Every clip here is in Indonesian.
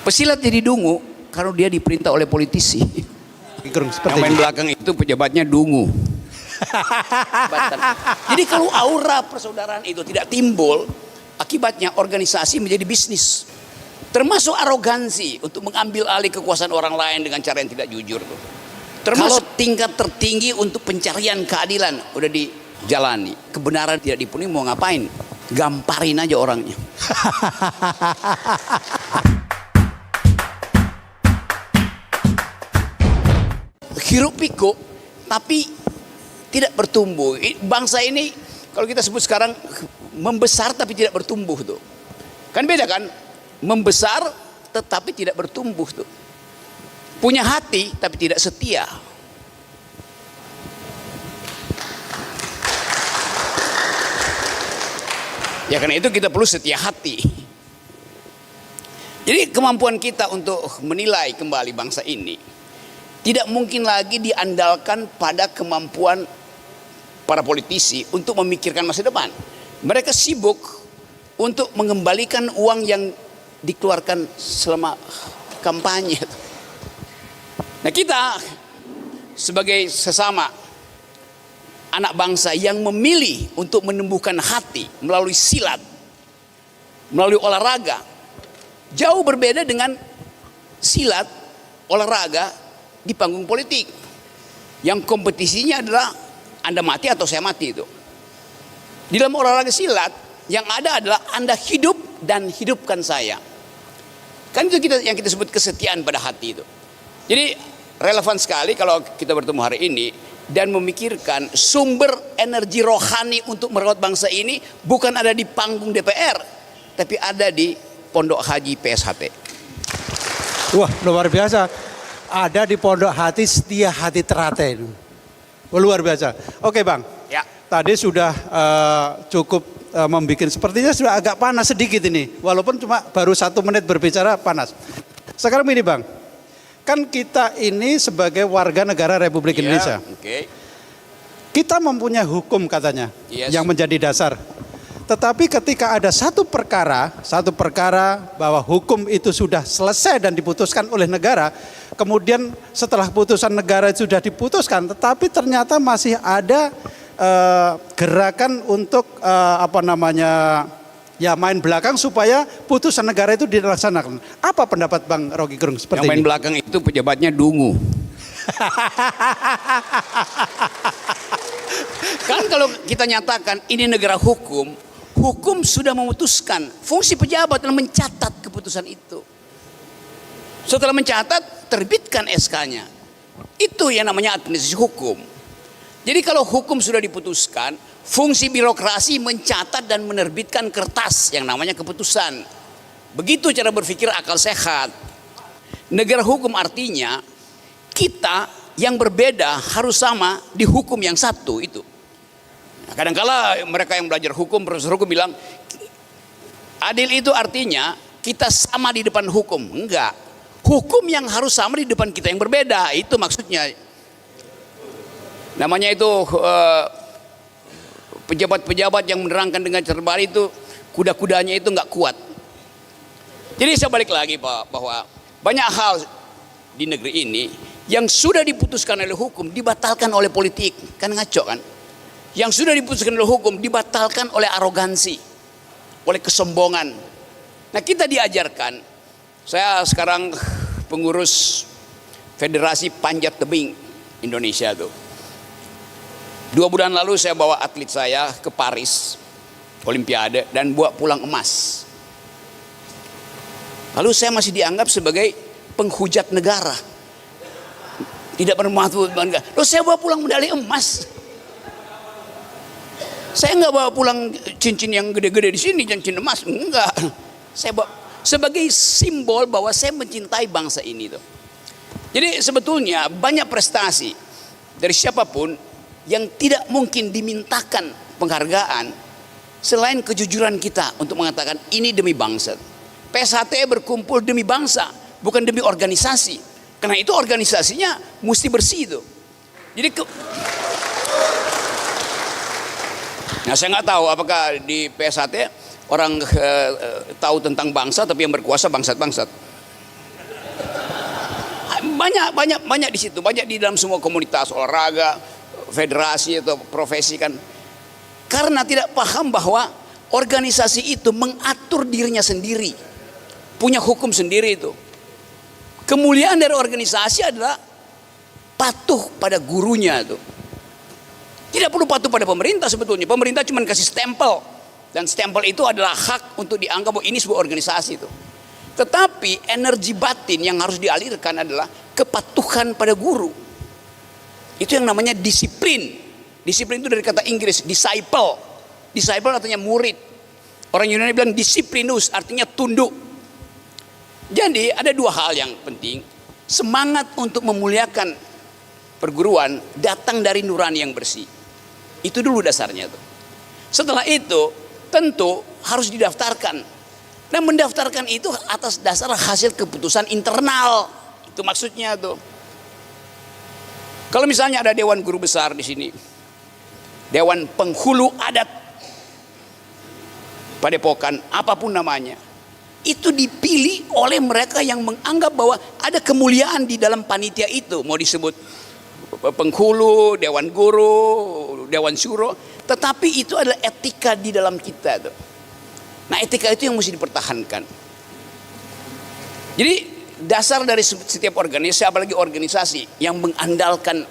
Pesilat jadi dungu kalau dia diperintah oleh politisi. Yang main belakang itu pejabatnya dungu. Jadi kalau aura persaudaraan itu tidak timbul, akibatnya organisasi menjadi bisnis. Termasuk arogansi untuk mengambil alih kekuasaan orang lain dengan cara yang tidak jujur. Termasuk tingkat tertinggi untuk pencarian keadilan udah dijalani. Kebenaran tidak dipenuhi, mau ngapain? Gamparin aja orangnya. Hiruk pikuk tapi tidak bertumbuh. Bangsa ini kalau kita sebut sekarang membesar tapi tidak bertumbuh tuh. Kan beda kan? Membesar tetapi tidak bertumbuh tuh. Punya hati tapi tidak setia. Ya karena itu kita perlu setia hati. Jadi kemampuan kita untuk menilai kembali bangsa ini tidak mungkin lagi diandalkan pada kemampuan para politisi untuk memikirkan masa depan. Mereka sibuk untuk mengembalikan uang yang dikeluarkan selama kampanye. Nah kita sebagai sesama anak bangsa yang memilih untuk menumbuhkan hati melalui silat, melalui olahraga, jauh berbeda dengan silat, olahraga di panggung politik yang kompetisinya adalah Anda mati atau saya mati itu. Di dalam olahraga silat yang ada adalah Anda hidup dan hidupkan saya. Kan itu yang kita sebut kesetiaan pada hati itu. Jadi relevan sekali kalau kita bertemu hari ini dan memikirkan sumber energi rohani untuk merawat bangsa ini bukan ada di panggung DPR tapi ada di Pondok Haji PSHT. Wah, luar biasa. Ada di Pondok Hati Setia Hati Teraten. Luar biasa. Oke Bang, Ya. tadi sudah cukup membuat, sepertinya sudah agak panas sedikit ini. Walaupun cuma baru 1 menit berbicara panas. Sekarang ini Bang, kan kita ini sebagai warga negara Republik Indonesia. Okay. Kita mempunyai hukum katanya yang menjadi dasar. Tetapi ketika ada satu perkara bahwa hukum itu sudah selesai dan diputuskan oleh negara, kemudian setelah putusan negara itu sudah diputuskan, tetapi ternyata masih ada gerakan untuk main belakang supaya putusan negara itu dilaksanakan. Apa pendapat Bang Rocky Gerung seperti yang main ini? belakang itu pejabatnya dungu. Kan kalau kita nyatakan ini negara hukum, hukum sudah memutuskan. Fungsi pejabat adalah mencatat keputusan itu. Setelah mencatat, terbitkan SK-nya. Itu yang namanya administrasi hukum. Jadi kalau hukum sudah diputuskan, fungsi birokrasi mencatat dan menerbitkan kertas yang namanya keputusan. Begitu cara berpikir akal sehat. Negara hukum artinya kita yang berbeda harus sama di hukum yang satu itu. Kadang-kala mereka yang belajar hukum, profesor hukum bilang adil itu artinya kita sama di depan hukum. Enggak, hukum yang harus sama di depan kita yang berbeda, itu maksudnya. Namanya itu pejabat-pejabat yang menerangkan dengan terbalik itu kuda-kudanya itu enggak kuat. Jadi saya balik lagi Pak, bahwa banyak hal di negeri ini yang sudah diputuskan oleh hukum dibatalkan oleh politik. Kan ngaco kan? Yang sudah diputuskan oleh hukum dibatalkan oleh arogansi, oleh kesombongan. Nah kita diajarkan, saya sekarang pengurus Federasi Panjat Tebing Indonesia tuh. 2 bulan lalu saya bawa atlet saya ke Paris Olimpiade dan bawa pulang emas. Lalu saya masih dianggap sebagai penghujat negara, tidak bermanfaat bangga. Loh saya bawa pulang medali emas. Saya nggak bawa pulang cincin yang gede-gede di sini, cincin emas, enggak. Saya bawa sebagai simbol bahwa saya mencintai bangsa ini tuh. Jadi sebetulnya banyak prestasi dari siapapun yang tidak mungkin dimintakan penghargaan selain kejujuran kita untuk mengatakan ini demi bangsa. PSHT berkumpul demi bangsa, bukan demi organisasi. Karena itu organisasinya mesti bersih tuh. Jadi nah saya nggak tahu apakah di PSHT orang tahu tentang bangsa tapi yang berkuasa bangsat-bangsat. banyak di situ, banyak di dalam semua komunitas olahraga, federasi atau profesi kan. Karena tidak paham bahwa organisasi itu mengatur dirinya sendiri, punya hukum sendiri itu. Kemuliaan dari organisasi adalah patuh pada gurunya itu. Tidak perlu patuh pada pemerintah sebetulnya. Pemerintah cuma kasih stempel, dan stempel itu adalah hak untuk dianggap bahwa ini sebuah organisasi itu. Tetapi energi batin yang harus dialirkan adalah kepatuhan pada guru. Itu yang namanya disiplin. Disiplin itu dari kata Inggris disciple. Disciple artinya murid. Orang Yunani bilang disiplinus artinya tunduk. Jadi ada dua hal yang penting. Semangat untuk memuliakan perguruan datang dari nurani yang bersih. Itu dulu dasarnya tuh. Setelah itu tentu harus didaftarkan. Dan mendaftarkan itu atas dasar hasil keputusan internal. Itu maksudnya tuh. Kalau misalnya ada dewan guru besar di sini, dewan penghulu adat Padepokan, apapun namanya, itu dipilih oleh mereka yang menganggap bahwa ada kemuliaan di dalam panitia itu. Mau disebut penghulu, dewan guru, dewan syuro, tetapi itu adalah etika di dalam kita tuh. Nah, etika itu yang mesti dipertahankan. Jadi dasar dari setiap organisasi, apalagi organisasi yang mengandalkan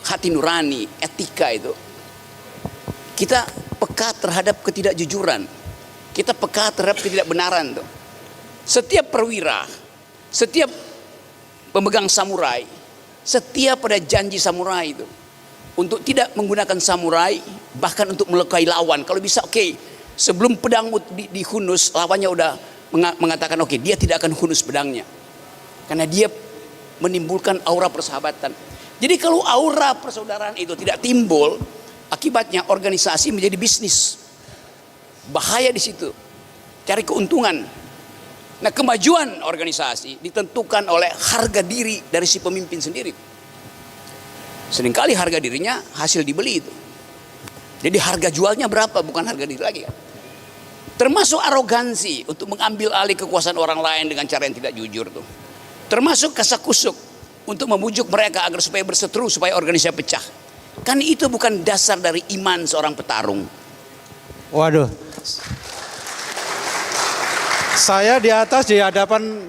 hati nurani, etika itu, kita peka terhadap ketidakjujuran, kita peka terhadap ketidakbenaran tuh. Setiap perwira, setiap pemegang samurai, setia pada janji samurai itu untuk tidak menggunakan samurai, bahkan untuk melukai lawan. Kalau bisa oke. Sebelum pedang dihunus, lawannya udah mengatakan oke, dia tidak akan hunus pedangnya. Karena dia menimbulkan aura persahabatan. Jadi kalau aura persaudaraan itu tidak timbul, akibatnya organisasi menjadi bisnis. Bahaya di situ. Cari keuntungan. Nah, kemajuan organisasi ditentukan oleh harga diri dari si pemimpin sendiri. Seringkali harga dirinya hasil dibeli itu. Jadi harga jualnya berapa, bukan harga diri lagi kan. Termasuk arogansi untuk mengambil alih kekuasaan orang lain dengan cara yang tidak jujur tuh. Termasuk kasakusuk untuk membujuk mereka agar supaya berseteru, supaya organisasi pecah. Kan itu bukan dasar dari iman seorang petarung. Waduh. Saya di atas di hadapan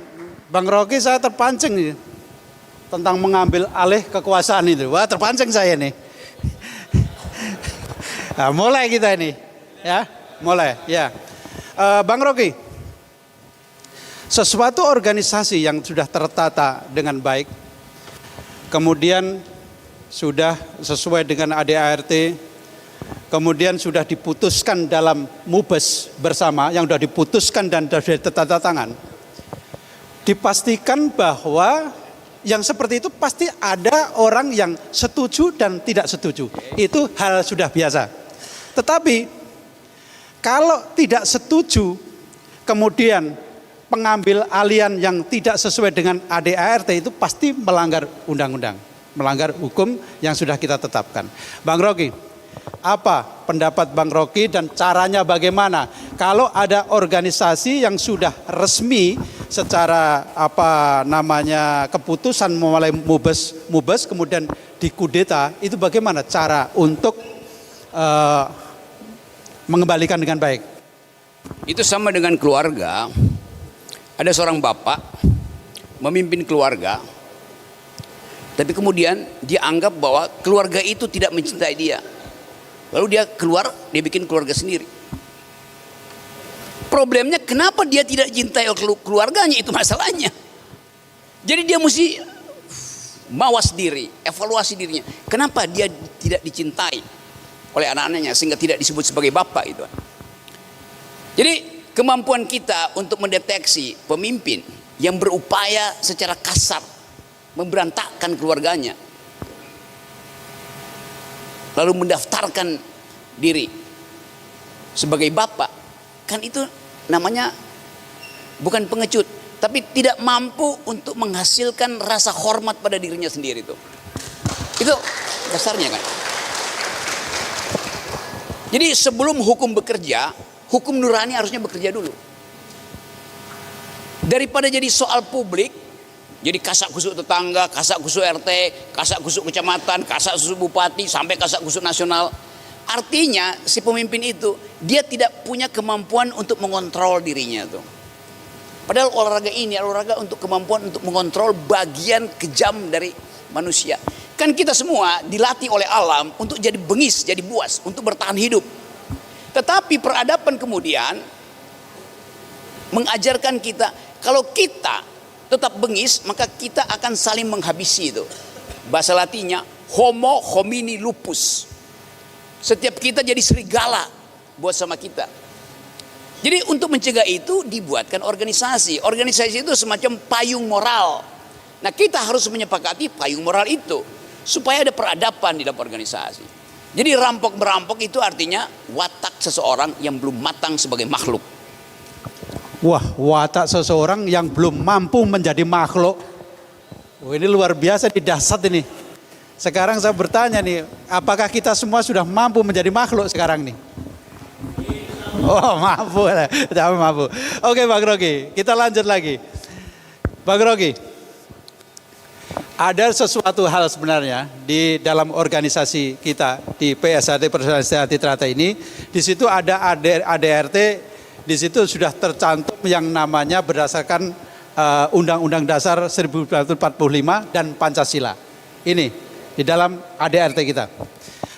Bang Rocky saya terpancing nih, tentang mengambil alih kekuasaan itu. Wah, terpancing saya nih. Nah, mulai kita ini, ya, mulai, ya. Bang Rocky, sesuatu organisasi yang sudah tertata dengan baik, kemudian sudah sesuai dengan ADART, kemudian sudah diputuskan dalam mubes bersama, yang sudah diputuskan dan sudah tertata tangan, dipastikan bahwa yang seperti itu pasti ada orang yang setuju dan tidak setuju. Itu hal sudah biasa. Tetapi kalau tidak setuju, kemudian pengambil alian yang tidak sesuai dengan ADART itu pasti melanggar undang-undang, melanggar hukum yang sudah kita tetapkan. Bang Rocky, apa pendapat Bang Rocky dan caranya bagaimana kalau ada organisasi yang sudah resmi secara keputusan mulai mubes kemudian dikudeta, itu bagaimana cara untuk mengembalikan dengan baik? Itu sama dengan keluarga. Ada seorang bapak memimpin keluarga, tapi kemudian dia anggap bahwa keluarga itu tidak mencintai dia. Lalu dia keluar, dia bikin keluarga sendiri. Problemnya kenapa dia tidak cintai keluarganya, itu masalahnya. Jadi dia mesti mawas diri, evaluasi dirinya. Kenapa dia tidak dicintai oleh anak-anaknya sehingga tidak disebut sebagai bapak itu. Jadi kemampuan kita untuk mendeteksi pemimpin yang berupaya secara kasar memberantakkan keluarganya, lalu mendaftarkan diri sebagai bapak, kan itu namanya bukan pengecut, tapi tidak mampu untuk menghasilkan rasa hormat pada dirinya sendiri itu. Itu dasarnya kan. Jadi sebelum hukum bekerja, hukum nurani harusnya bekerja dulu. Daripada jadi soal publik, Jadi kasak kusuk tetangga, kasak kusuk RT, kasak kusuk kecamatan, kasak kusuk bupati, sampai kasak kusuk nasional. Artinya si pemimpin itu dia tidak punya kemampuan untuk mengontrol dirinya tuh. Padahal olahraga ini olahraga untuk kemampuan untuk mengontrol bagian kejam dari manusia. Kan kita semua dilatih oleh alam untuk jadi bengis, jadi buas, untuk bertahan hidup. Tetapi peradaban kemudian mengajarkan kita kalau kita tetap bengis, maka kita akan saling menghabisi itu. Bahasa Latinnya homo homini lupus. Setiap kita jadi serigala buat sama kita. Jadi untuk mencegah itu dibuatkan organisasi. Organisasi itu semacam payung moral. Nah, kita harus menyepakati payung moral itu supaya ada peradaban di dalam organisasi. Jadi rampok merampok itu artinya watak seseorang yang belum matang sebagai makhluk. Wah, watak seseorang yang belum mampu menjadi makhluk. Ini luar biasa, dahsyat ini. Sekarang saya bertanya nih, apakah kita semua sudah mampu menjadi makhluk sekarang nih? Oh, mampu. Jangan mampu. Oke, Bang Rocky, kita lanjut lagi. Bang Rocky, ada sesuatu hal sebenarnya di dalam organisasi kita di PSHT Persatuan Hati Teratai ini. Di situ ada ADRT. Di situ sudah tercantum yang namanya berdasarkan Undang-Undang Dasar 1945 dan Pancasila. Ini di dalam ADRT kita.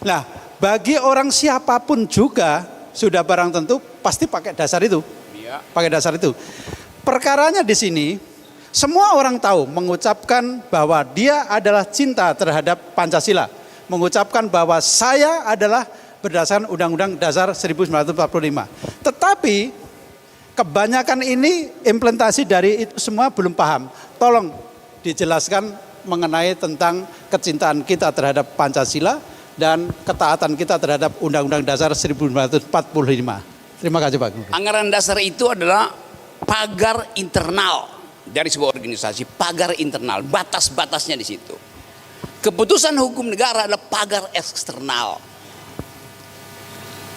Nah, bagi orang siapapun juga sudah barang tentu pasti pakai dasar itu. Pakai dasar itu. Perkaranya di sini semua orang tahu mengucapkan bahwa dia adalah cinta terhadap Pancasila. Mengucapkan bahwa saya adalah berdasarkan Undang-Undang Dasar 1945. Tetapi kebanyakan ini implementasi dari itu semua belum paham. Tolong dijelaskan mengenai tentang kecintaan kita terhadap Pancasila dan ketaatan kita terhadap Undang-Undang Dasar 1945. Terima kasih, Pak. Anggaran dasar itu adalah pagar internal dari sebuah organisasi, pagar internal, batas-batasnya di situ. Keputusan hukum negara adalah pagar eksternal.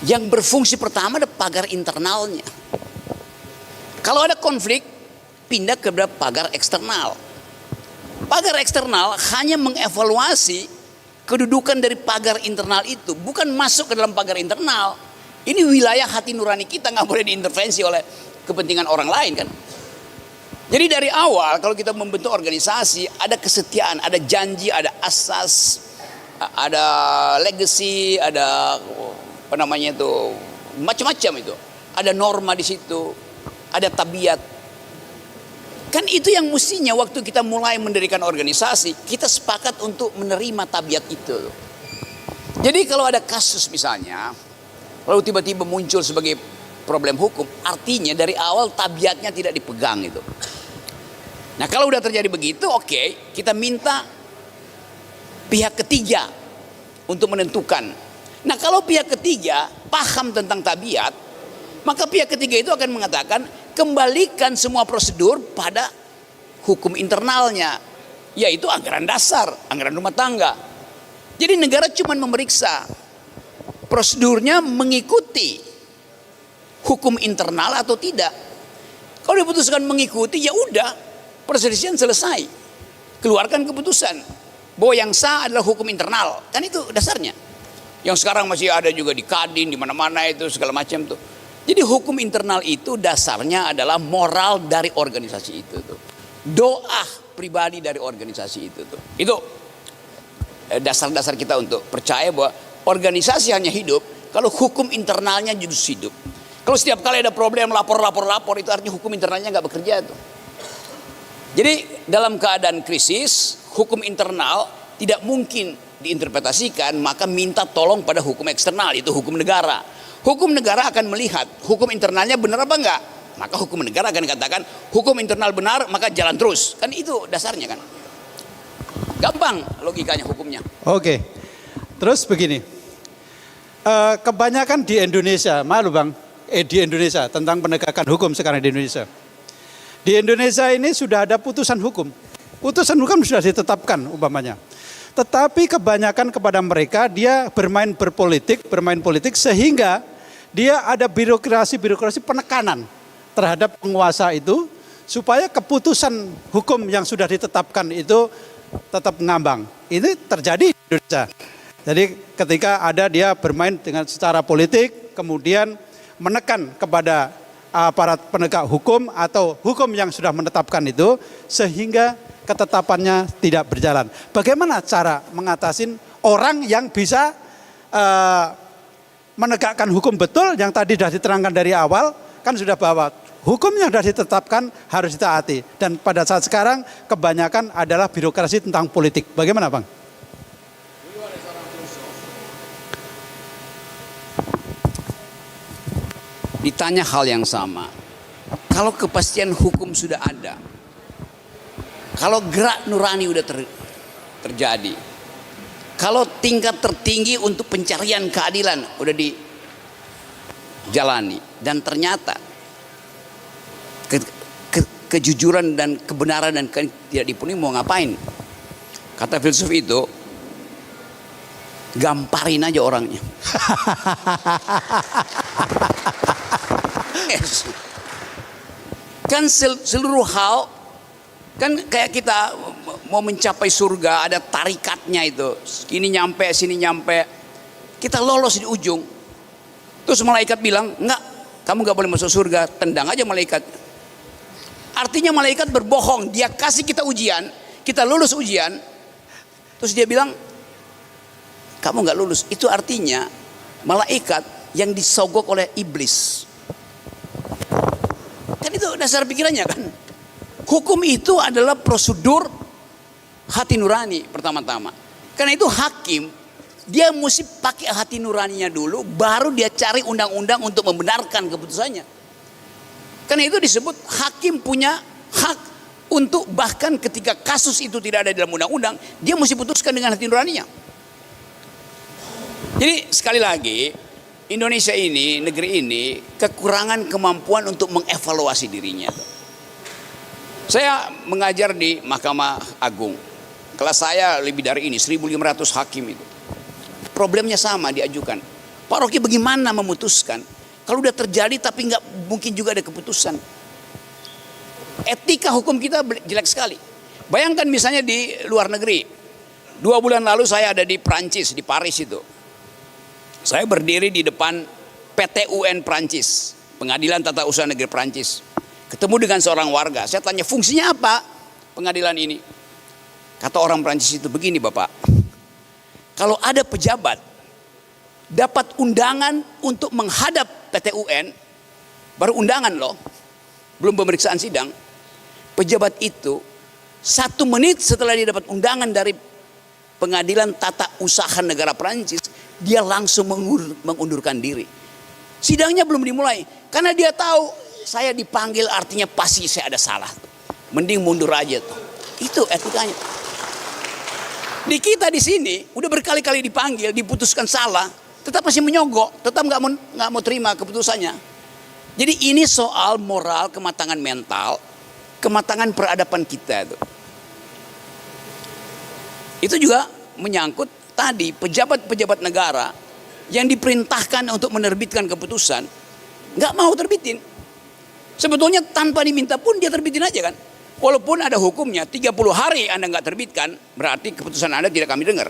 Yang berfungsi pertama ada pagar internalnya. Kalau ada konflik, pindah ke pagar eksternal. Pagar eksternal hanya mengevaluasi kedudukan dari pagar internal itu, bukan masuk ke dalam pagar internal. Ini wilayah hati nurani kita, nggak boleh diintervensi oleh kepentingan orang lain kan. Jadi dari awal kalau kita membentuk organisasi, ada kesetiaan, ada janji, ada asas, ada legacy, ada apa namanya itu, macam-macam itu. Ada norma di situ, ada tabiat. Kan itu yang mestinya waktu kita mulai mendirikan organisasi, kita sepakat untuk menerima tabiat itu. Jadi kalau ada kasus misalnya, lalu tiba-tiba muncul sebagai problem hukum, artinya dari awal tabiatnya tidak dipegang itu. Nah kalau udah terjadi begitu, oke, kita minta pihak ketiga untuk menentukan. Nah kalau pihak ketiga paham tentang tabiat, maka pihak ketiga itu akan mengatakan kembalikan semua prosedur pada hukum internalnya, yaitu anggaran dasar, anggaran rumah tangga. Jadi negara cuma memeriksa prosedurnya mengikuti hukum internal atau tidak. Kalau diputuskan mengikuti, ya udah, perselisihan selesai. Keluarkan keputusan bahwa yang sah adalah hukum internal, kan itu dasarnya. Yang sekarang masih ada juga di Kadin, di mana-mana itu segala macam tuh. Jadi hukum internal itu dasarnya adalah moral dari organisasi itu tuh. Doa pribadi dari organisasi itu tuh. Itu dasar-dasar kita untuk percaya bahwa organisasi hanya hidup kalau hukum internalnya justru hidup. Kalau setiap kali ada problem lapor itu artinya hukum internalnya nggak bekerja tuh. Jadi dalam keadaan krisis, hukum internal tidak mungkin diinterpretasikan, maka minta tolong pada hukum eksternal, itu hukum negara. Hukum negara akan melihat hukum internalnya benar apa enggak. Maka hukum negara akan katakan hukum internal benar, maka jalan terus. Kan itu dasarnya kan. Gampang logikanya hukumnya. Oke. Terus begini. Kebanyakan di Indonesia, malu Bang, di Indonesia tentang penegakan hukum sekarang di Indonesia. Di Indonesia ini sudah ada putusan hukum. Putusan hukum sudah ditetapkan umpamanya. Tetapi kebanyakan kepada mereka dia bermain politik sehingga dia ada birokrasi penekanan terhadap penguasa itu supaya keputusan hukum yang sudah ditetapkan itu tetap ngambang. Ini terjadi di Indonesia. Jadi ketika ada dia bermain dengan secara politik, kemudian menekan kepada aparat penegak hukum atau hukum yang sudah menetapkan itu, sehingga ketetapannya tidak berjalan. Bagaimana cara mengatasi orang yang bisa menegakkan hukum betul yang tadi sudah diterangkan dari awal, kan sudah bahwa hukum yang sudah ditetapkan harus ditaati. Dan pada saat sekarang kebanyakan adalah birokrasi tentang politik. Bagaimana Bang? Ditanya hal yang sama. Kalau kepastian hukum sudah ada, kalau gerak nurani udah terjadi, kalau tingkat tertinggi untuk pencarian keadilan udah dijalani, dan ternyata kejujuran dan kebenaran dan tidak dipenuhi, mau ngapain? Kata filsuf itu, gamparin aja orangnya. Yes. Kan seluruh hal, kan kayak kita mau mencapai surga, ada tarikatnya itu. Sini nyampe, sini nyampe. Kita lolos di ujung. Terus malaikat bilang, enggak, kamu gak boleh masuk surga. Tendang aja malaikat. Artinya malaikat berbohong. Dia kasih kita ujian, kita lulus ujian. Terus dia bilang, kamu gak lulus. Itu artinya malaikat yang disogok oleh iblis. Kan itu dasar pikirannya kan. Hukum itu adalah prosedur hati nurani pertama-tama. Karena itu hakim, dia mesti pakai hati nuraninya dulu, baru dia cari undang-undang untuk membenarkan keputusannya. Karena itu disebut hakim punya hak untuk bahkan ketika kasus itu tidak ada dalam undang-undang, dia mesti putuskan dengan hati nuraninya. Jadi sekali lagi, Indonesia ini, negeri ini kekurangan kemampuan untuk mengevaluasi dirinya. Saya mengajar di Mahkamah Agung. Kelas saya lebih dari ini, 1.500 hakim itu. Problemnya sama diajukan. Pak Rocky bagaimana memutuskan? Kalau udah terjadi tapi nggak mungkin juga ada keputusan. Etika hukum kita jelek sekali. Bayangkan misalnya di luar negeri. 2 bulan lalu saya ada di Prancis, di Paris itu. Saya berdiri di depan PT UN Prancis, Pengadilan Tata Usaha Negeri Prancis. Ketemu dengan seorang warga, saya tanya fungsinya apa pengadilan ini? Kata orang Prancis itu, begini Bapak, kalau ada pejabat dapat undangan untuk menghadap PT UN, baru undangan loh, belum pemeriksaan sidang, pejabat itu 1 menit setelah dia dapat undangan dari Pengadilan Tata Usaha Negara Prancis, dia langsung mengundurkan diri. Sidangnya belum dimulai, karena dia tahu saya dipanggil artinya pasti saya ada salah. Mending mundur aja tuh. Itu etikanya. Di kita di sini udah berkali-kali dipanggil, diputuskan salah, tetap masih menyogok, tetap nggak mau terima keputusannya. Jadi ini soal moral, kematangan mental, kematangan peradaban kita itu. Itu juga menyangkut tadi pejabat-pejabat negara yang diperintahkan untuk menerbitkan keputusan nggak mau terbitin. Sebetulnya tanpa diminta pun dia terbitin aja kan. Walaupun ada hukumnya 30 hari Anda nggak terbitkan, berarti keputusan Anda tidak kami dengar.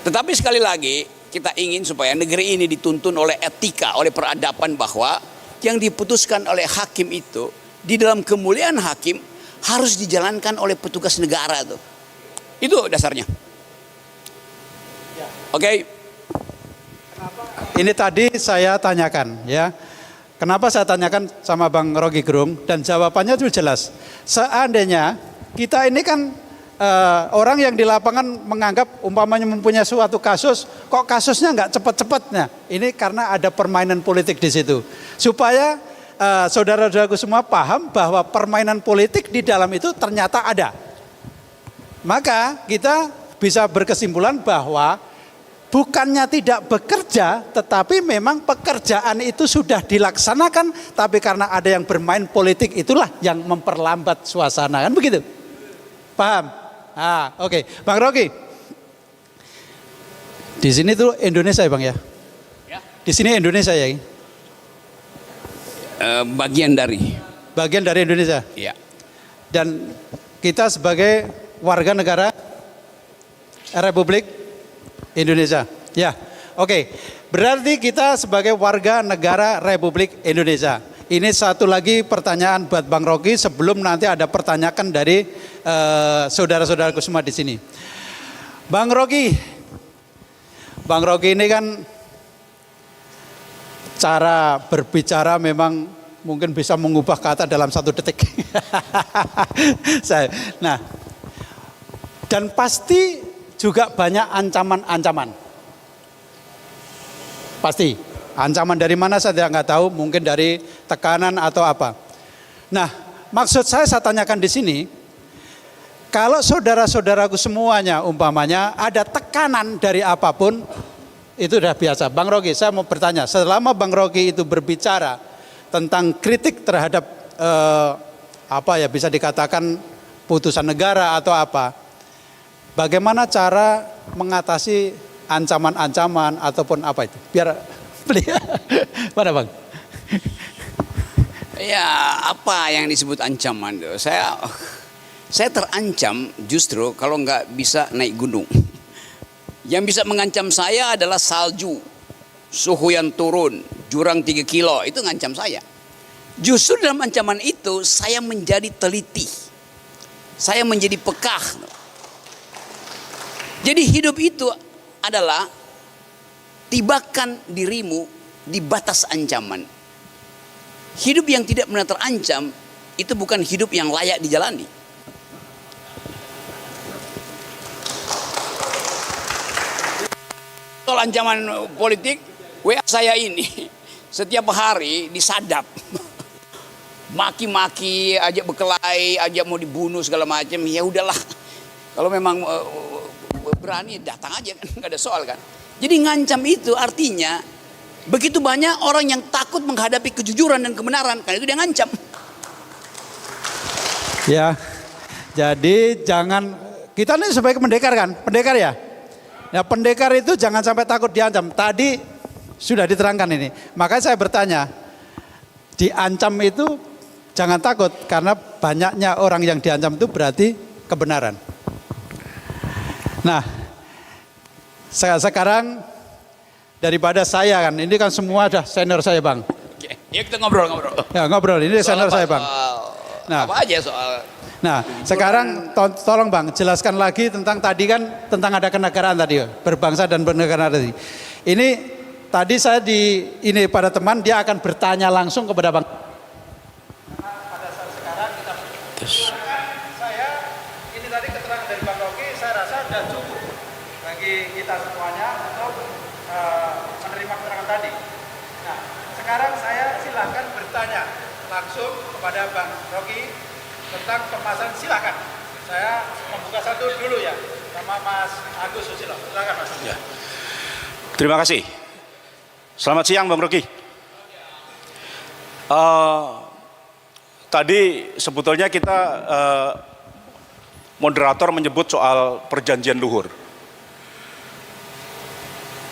Tetapi sekali lagi kita ingin supaya negeri ini dituntun oleh etika, oleh peradaban, bahwa yang diputuskan oleh hakim itu di dalam kemuliaan hakim harus dijalankan oleh petugas negara tuh. Itu dasarnya. Oke. Ini tadi saya tanyakan ya. Kenapa saya tanyakan sama Bang Rocky Gerung, dan jawabannya itu jelas. Seandainya kita ini kan orang yang di lapangan menganggap umpamanya mempunyai suatu kasus, kok kasusnya nggak cepat-cepatnya. Ini karena ada permainan politik di situ. Supaya saudara-saudaraku semua paham bahwa permainan politik di dalam itu ternyata ada. Maka kita bisa berkesimpulan bahwa bukannya tidak bekerja, tetapi memang pekerjaan itu sudah dilaksanakan, tapi karena ada yang bermain politik itulah yang memperlambat suasana, kan begitu? Paham? Oke. Bang Rocky, di sini tuh Indonesia ya Bang ya? Di sini Indonesia ya? Bagian dari. bagian dari Indonesia. Iya. Dan kita sebagai warga negara Republik Indonesia. Ya, oke. Berarti kita sebagai warga negara Republik Indonesia. Ini satu lagi pertanyaan buat Bang Rocky sebelum nanti ada pertanyaan dari saudara-saudaraku semua di sini. Bang Rocky ini kan cara berbicara memang mungkin bisa mengubah kata dalam 1 detik. Nah, dan pasti juga banyak ancaman-ancaman. Pasti. Ancaman dari mana saya nggak tahu, mungkin dari tekanan atau apa. Nah, maksud saya tanyakan di sini, kalau saudara-saudaraku semuanya umpamanya ada tekanan dari apapun, itu udah biasa. Bang Rocky, saya mau bertanya, selama Bang Rocky itu berbicara tentang kritik terhadap apa ya bisa dikatakan putusan negara atau apa, bagaimana cara mengatasi ancaman-ancaman ataupun apa itu? Biar mana Bang? Ya, apa yang disebut ancaman itu? Saya terancam justru kalau nggak bisa naik gunung. Yang bisa mengancam saya adalah salju, suhu yang turun, jurang 3 kilo, itu ngancam saya. Justru dalam ancaman itu saya menjadi teliti. Saya menjadi pekah. Jadi hidup itu adalah tibakan dirimu di batas ancaman. Hidup yang tidak pernah terancam itu bukan hidup yang layak dijalani. Soal ancaman politik, WA saya ini setiap hari disadap. Maki-maki, ajak berkelahi, ajak mau dibunuh segala macam. Ya udahlah. Kalau memang berani datang aja kan, nggak ada soal kan. Jadi ngancam itu artinya begitu banyak orang yang takut menghadapi kejujuran dan kebenaran, karena itu dia ngancam. Ya, jadi jangan, kita ini sebagai pendekar kan, pendekar ya. Ya pendekar itu jangan sampai takut diancam. Tadi sudah diterangkan ini. Makanya saya bertanya, diancam itu jangan takut karena banyaknya orang yang diancam itu berarti kebenaran. Nah, sekarang daripada saya kan, ini kan semua ada senior saya Bang. Ya kita ngobrol. Ya ngobrol, ini senior saya Bang. Nah, apa aja soal. Nah, sekarang tolong Bang, jelaskan lagi tentang tadi kan tentang ada kenegaraan tadi, berbangsa dan bernegara tadi. Ini tadi saya ini pada teman dia akan bertanya langsung kepada Bang. Pada saat sekarang kita saya ini tadi keterangan dari Bang Rocky, saya rasa sudah cukup bagi kita semuanya untuk menerima keterangan tadi. Nah, sekarang saya silakan bertanya langsung kepada Bang Rocky tentang pembahasan. Silakan. Saya membuka satu dulu ya sama Mas Agus Susilo. Silakan Mas. Ya. Terima kasih. Selamat siang Bang Rocky. Tadi sebetulnya kita moderator menyebut soal perjanjian luhur.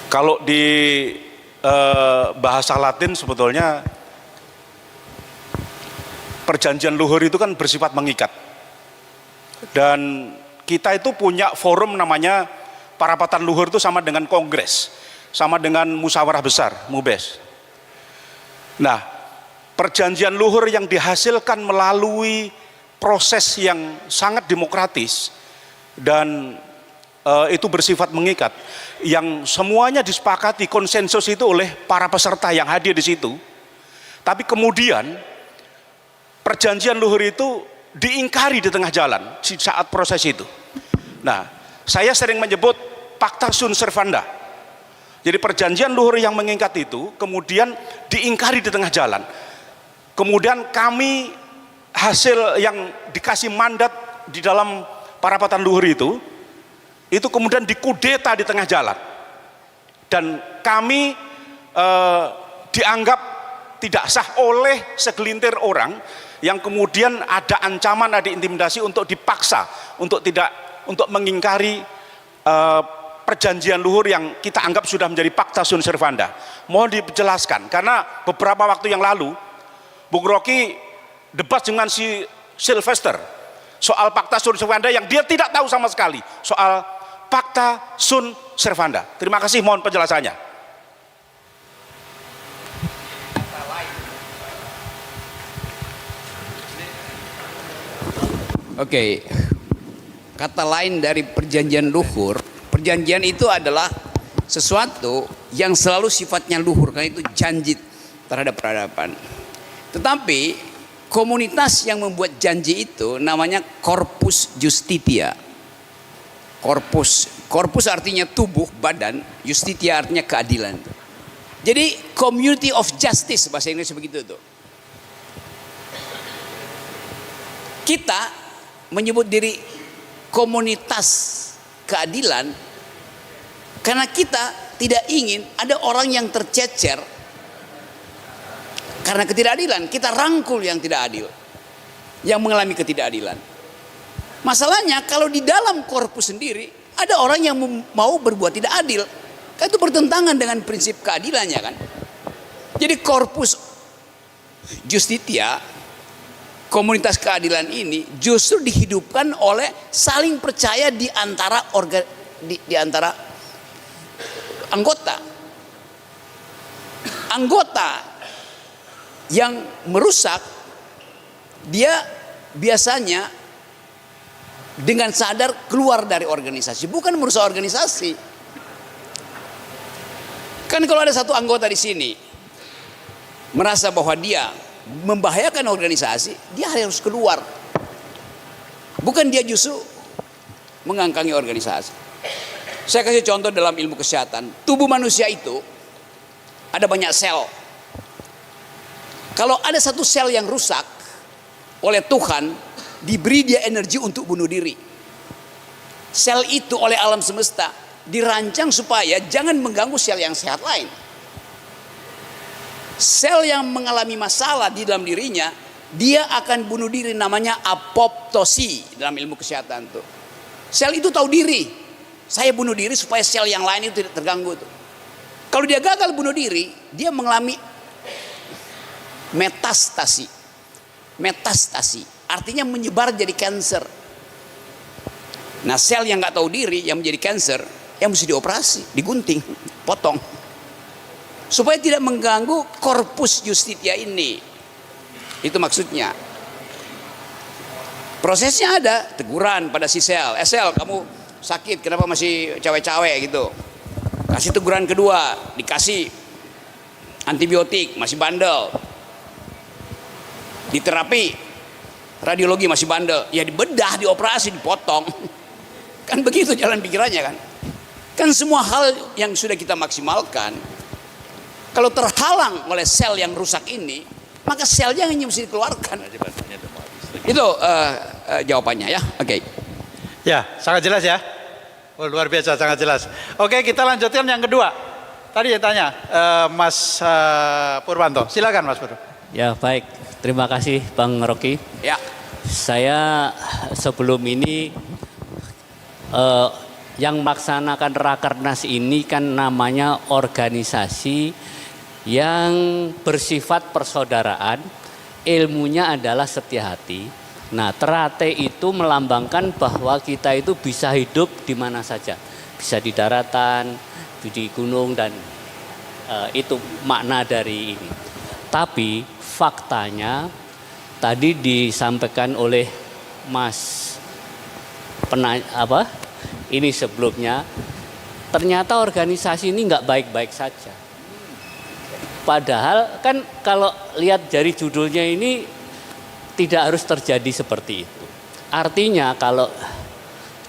Kalau di bahasa Latin sebetulnya perjanjian luhur itu kan bersifat mengikat. Dan kita itu punya forum namanya parapatan luhur itu sama dengan kongres, sama dengan musyawarah besar, MUBES. Nah, perjanjian luhur yang dihasilkan melalui proses yang sangat demokratis dan itu bersifat mengikat, yang semuanya disepakati konsensus itu oleh para peserta yang hadir di situ. Tapi kemudian perjanjian luhur itu diingkari di tengah jalan saat proses itu. Nah, saya sering menyebut Pacta sunt servanda. Jadi perjanjian luhur yang mengikat itu kemudian diingkari di tengah jalan. Kemudian kami hasil yang dikasih mandat di dalam parapatan luhur itu kemudian dikudeta di tengah jalan. Dan kami dianggap tidak sah oleh segelintir orang yang kemudian ada ancaman, ada intimidasi untuk dipaksa untuk mengingkari perjanjian luhur yang kita anggap sudah menjadi Pacta sunt servanda. Mohon dijelaskan karena beberapa waktu yang lalu Bung Rocky debat dengan si Sylvester soal fakta sun servanda yang dia tidak tahu sama sekali soal fakta sun servanda. Terima kasih, mohon penjelasannya. Oke, kata lain dari perjanjian luhur, perjanjian itu adalah sesuatu yang selalu sifatnya luhur, karena itu janji terhadap peradaban. Tetapi komunitas yang membuat janji itu namanya corpus justitia. Corpus artinya tubuh, badan, justitia artinya keadilan. Jadi community of justice bahasa Inggris begitu tuh. Kita menyebut diri komunitas keadilan karena kita tidak ingin ada orang yang tercecer karena ketidakadilan. Kita rangkul yang tidak adil, yang mengalami ketidakadilan. Masalahnya kalau di dalam korpus sendiri ada orang yang mau berbuat tidak adil, kan itu bertentangan dengan prinsip keadilannya kan. Jadi korpus justitia, komunitas keadilan ini justru dihidupkan oleh saling percaya di antara antara anggota. Anggota yang merusak, dia biasanya dengan sadar keluar dari organisasi, bukan merusak organisasi. Kan kalau ada satu anggota di sini merasa bahwa dia membahayakan organisasi, dia harus keluar. Bukan dia justru mengangkangi organisasi. Saya kasih contoh dalam ilmu kesehatan. Tubuh manusia itu ada banyak sel. Kalau ada satu sel yang rusak oleh Tuhan, diberi dia energi untuk bunuh diri. Sel itu oleh alam semesta dirancang supaya jangan mengganggu sel yang sehat lain. Sel yang mengalami masalah di dalam dirinya, dia akan bunuh diri, namanya apoptosi dalam ilmu kesehatan tuh. Sel itu tahu diri, saya bunuh diri supaya sel yang lain itu tidak terganggu tuh. Kalau dia gagal bunuh diri, dia mengalami metastasi. Metastasi artinya menyebar jadi kanker. Nah, sel yang nggak tahu diri yang menjadi kanker, yang mesti dioperasi, digunting, potong, supaya tidak mengganggu korpus justitia ini. Itu maksudnya. Prosesnya ada, teguran pada si sel. Sel, kamu sakit, kenapa masih cawe-cawe gitu. Kasih teguran kedua, dikasih antibiotik, masih bandel. Di terapi, radiologi masih bandel. Ya dibedah, dioperasi, dipotong. Kan begitu jalan pikirannya kan. Kan semua hal yang sudah kita maksimalkan, kalau terhalang oleh sel yang rusak ini, maka selnya hanya mesti dikeluarkan. Itu jawabannya ya. Oke. Ya, sangat jelas ya. Oh, luar biasa, sangat jelas. Oke, kita lanjutkan yang kedua. Tadi yang tanya Mas Purwanto. Silakan Mas Purwanto. Ya, baik. Terima kasih Bang Rocky. Ya. Saya sebelum ini yang melaksanakan Rakernas ini kan namanya organisasi yang bersifat persaudaraan, ilmunya adalah setia hati. Nah, terate itu melambangkan bahwa kita itu bisa hidup di mana saja, bisa di daratan, di gunung, dan itu makna dari ini. Tapi faktanya tadi disampaikan oleh Mas ini sebelumnya, ternyata organisasi ini nggak baik-baik saja. Padahal kan kalau lihat dari judulnya ini tidak harus terjadi seperti itu. Artinya kalau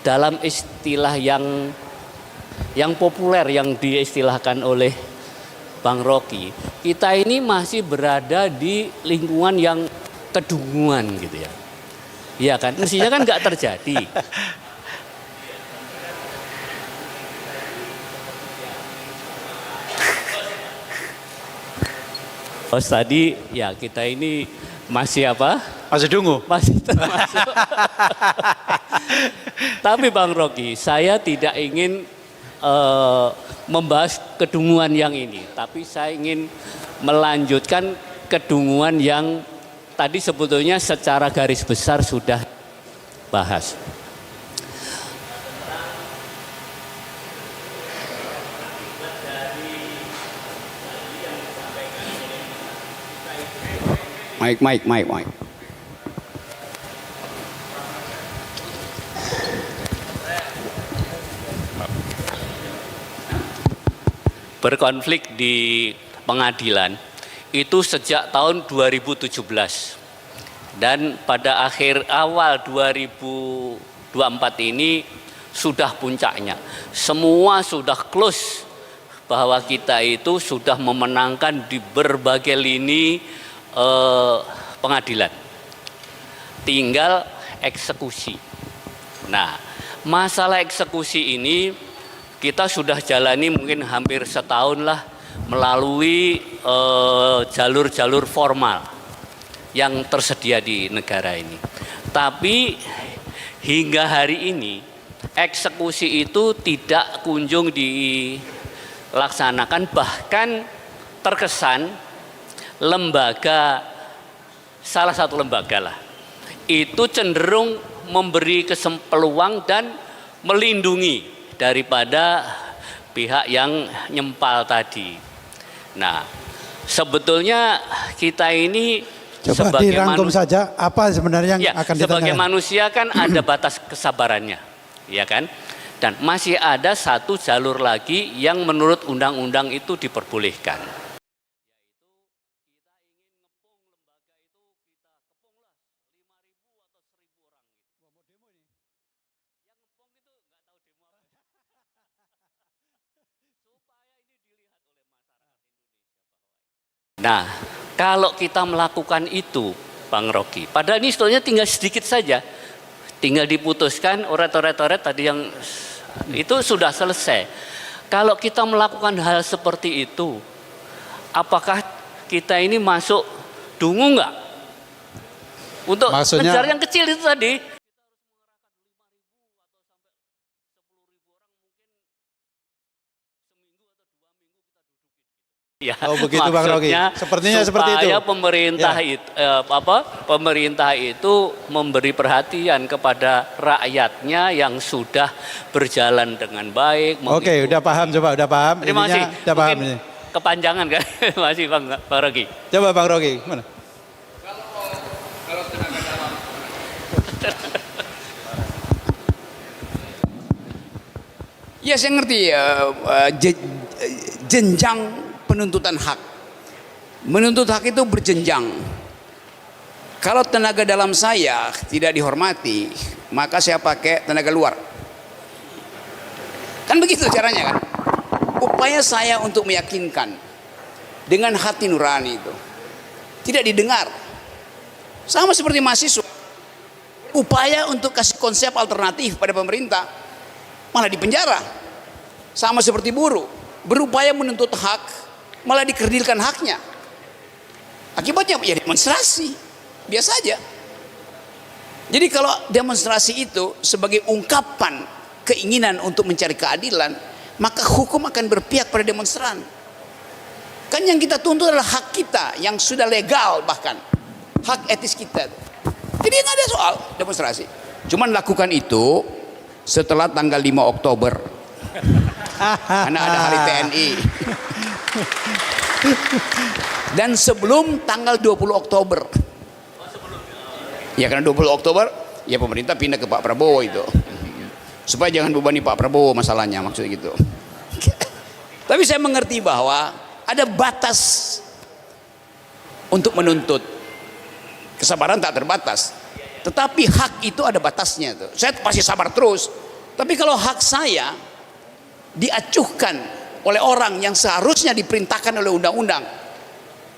dalam istilah yang populer yang diistilahkan oleh Bang Rocky, kita ini masih berada di lingkungan yang kedunguan gitu ya. Iya kan, mestinya kan nggak terjadi. Pas tadi ya kita ini masih apa? Masih dungu. Masih termasuk. Tapi Bang Rocky, saya tidak ingin membahas kedunguan yang ini, tapi saya ingin melanjutkan kedunguan yang tadi sebetulnya secara garis besar sudah bahas. Mike. Berkonflik di pengadilan itu sejak tahun 2017 dan pada awal 2024 ini sudah puncaknya. Semua sudah close bahwa kita itu sudah memenangkan di berbagai lini pengadilan. Tinggal eksekusi. Nah, masalah eksekusi ini kita sudah jalani mungkin hampir setahun lah melalui jalur-jalur formal yang tersedia di negara ini. Tapi hingga hari ini eksekusi itu tidak kunjung dilaksanakan, bahkan terkesan salah satu lembaga lah itu cenderung memberi peluang dan melindungi daripada pihak yang nyempal tadi. Nah, sebetulnya kita ini coba dirangkum saja apa sebenarnya yang akan ditanyakan. Sebagai manusia kan ada batas kesabarannya, ya kan? Dan masih ada satu jalur lagi yang menurut undang-undang itu diperbolehkan. Nah, kalau kita melakukan itu, Bang Rocky, padahal ini sebetulnya tinggal sedikit saja, tinggal diputuskan oret-oret tadi yang itu sudah selesai. Kalau kita melakukan hal seperti itu, apakah kita ini masuk dungu nggak? Untuk ngejar yang kecil itu tadi. Ya, oh begitu Bang Rocky. Sepertinya seperti itu. Supaya pemerintah itu memberi perhatian kepada rakyatnya yang sudah berjalan dengan baik. Oke, udah paham, udah paham. Terima kasih. Udah paham ini. Kepanjangan kan? Masih Bang Rocky. Coba Bang Rocky, mana? Kalau tenaga dalam. Ya saya ngerti jenjang penuntutan hak. Menuntut hak itu berjenjang. Kalau tenaga dalam saya tidak dihormati, maka saya pakai tenaga luar. Kan begitu caranya kan? Upaya saya untuk meyakinkan dengan hati nurani itu tidak didengar. Sama seperti mahasiswa. Upaya untuk kasih konsep alternatif pada pemerintah malah dipenjara. Sama seperti buruh, berupaya menuntut hak malah dikerdilkan haknya. Akibatnya ya demonstrasi biasa aja. Jadi kalau demonstrasi itu sebagai ungkapan keinginan untuk mencari keadilan, maka hukum akan berpihak pada demonstran. Kan yang kita tuntut adalah hak kita yang sudah legal, bahkan hak etis kita. Jadi nggak ada soal demonstrasi. Cuman lakukan itu setelah tanggal 5 Oktober karena ada hari TNI. Dan sebelum tanggal 20 Oktober. Ya karena 20 Oktober ya pemerintah pindah ke Pak Prabowo itu. Supaya jangan bebani Pak Prabowo masalahnya, maksudnya gitu. Tapi saya mengerti bahwa ada batas untuk menuntut. Kesabaran tak terbatas. Tetapi hak itu ada batasnya tuh. Saya pasti sabar terus. Tapi kalau hak saya diacuhkan oleh orang yang seharusnya diperintahkan oleh undang-undang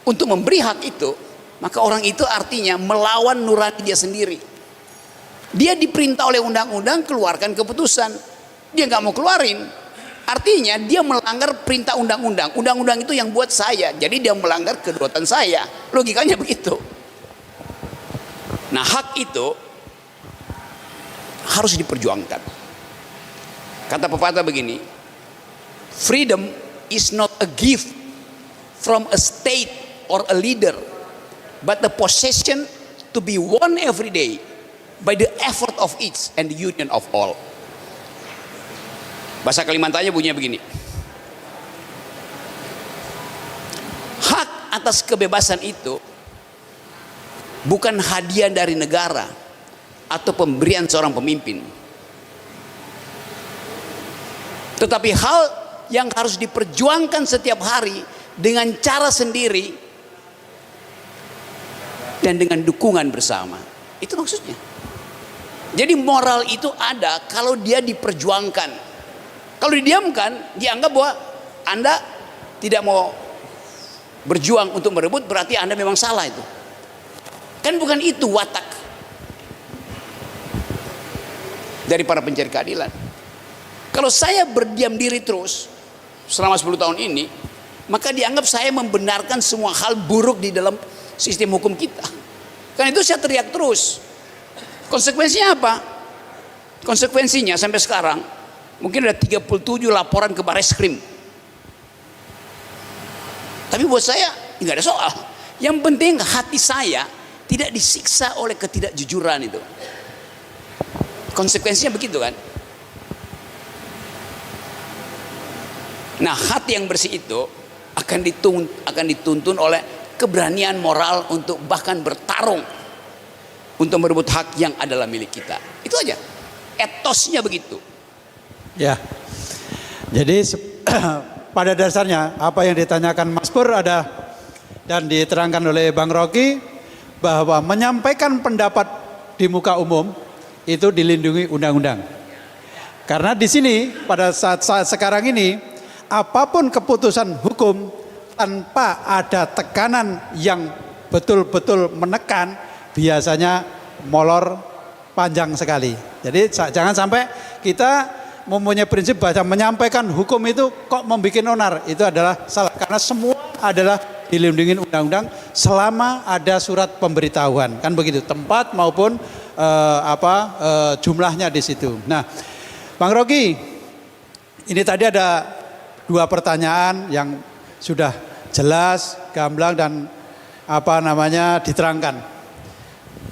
untuk memberi hak itu, maka orang itu artinya melawan nurani dia sendiri. Dia diperintah oleh undang-undang keluarkan keputusan, dia nggak mau keluarin, artinya dia melanggar perintah undang-undang. Undang-undang itu yang buat saya, jadi dia melanggar kedaulatan saya. Logikanya begitu. Nah, hak itu harus diperjuangkan. Kata pepatah begini, freedom is not a gift from a state or a leader, but the possession to be won every day by the effort of each and the union of all. Bahasa Kalimantannya bunyinya begini. Hak atas kebebasan itu bukan hadiah dari negara atau pemberian seorang pemimpin, tetapi hal yang harus diperjuangkan setiap hari dengan cara sendiri dan dengan dukungan bersama. Itu maksudnya. Jadi moral itu ada kalau dia diperjuangkan. Kalau didiamkan, dianggap bahwa Anda tidak mau berjuang untuk merebut, berarti Anda memang salah itu. Kan bukan itu watak dari para pencari keadilan. Kalau saya berdiam diri terus selama 10 tahun ini, maka dianggap saya membenarkan semua hal buruk di dalam sistem hukum kita. Karena itu saya teriak terus. Konsekuensinya apa? Konsekuensinya sampai sekarang mungkin ada 37 laporan ke Bareskrim. Tapi buat saya nggak ada soal. Yang penting hati saya tidak disiksa oleh ketidakjujuran itu. Konsekuensinya begitu kan? Nah, hati yang bersih itu akan dituntun oleh keberanian moral untuk bahkan bertarung untuk merebut hak yang adalah milik kita. Itu aja. Etosnya begitu. Ya. Jadi pada dasarnya apa yang ditanyakan Mas Pur ada dan diterangkan oleh Bang Rocky bahwa menyampaikan pendapat di muka umum itu dilindungi undang-undang. Karena di sini pada saat sekarang ini apapun keputusan hukum tanpa ada tekanan yang betul-betul menekan, biasanya molor panjang sekali. Jadi jangan sampai kita mempunyai prinsip bahwa menyampaikan hukum itu kok membuat onar. Itu adalah salah, karena semua adalah dilindungi undang-undang selama ada surat pemberitahuan, kan begitu, tempat maupun jumlahnya di situ. Nah, Bang Rocky, ini tadi ada 2 pertanyaan yang sudah jelas, gamblang dan diterangkan.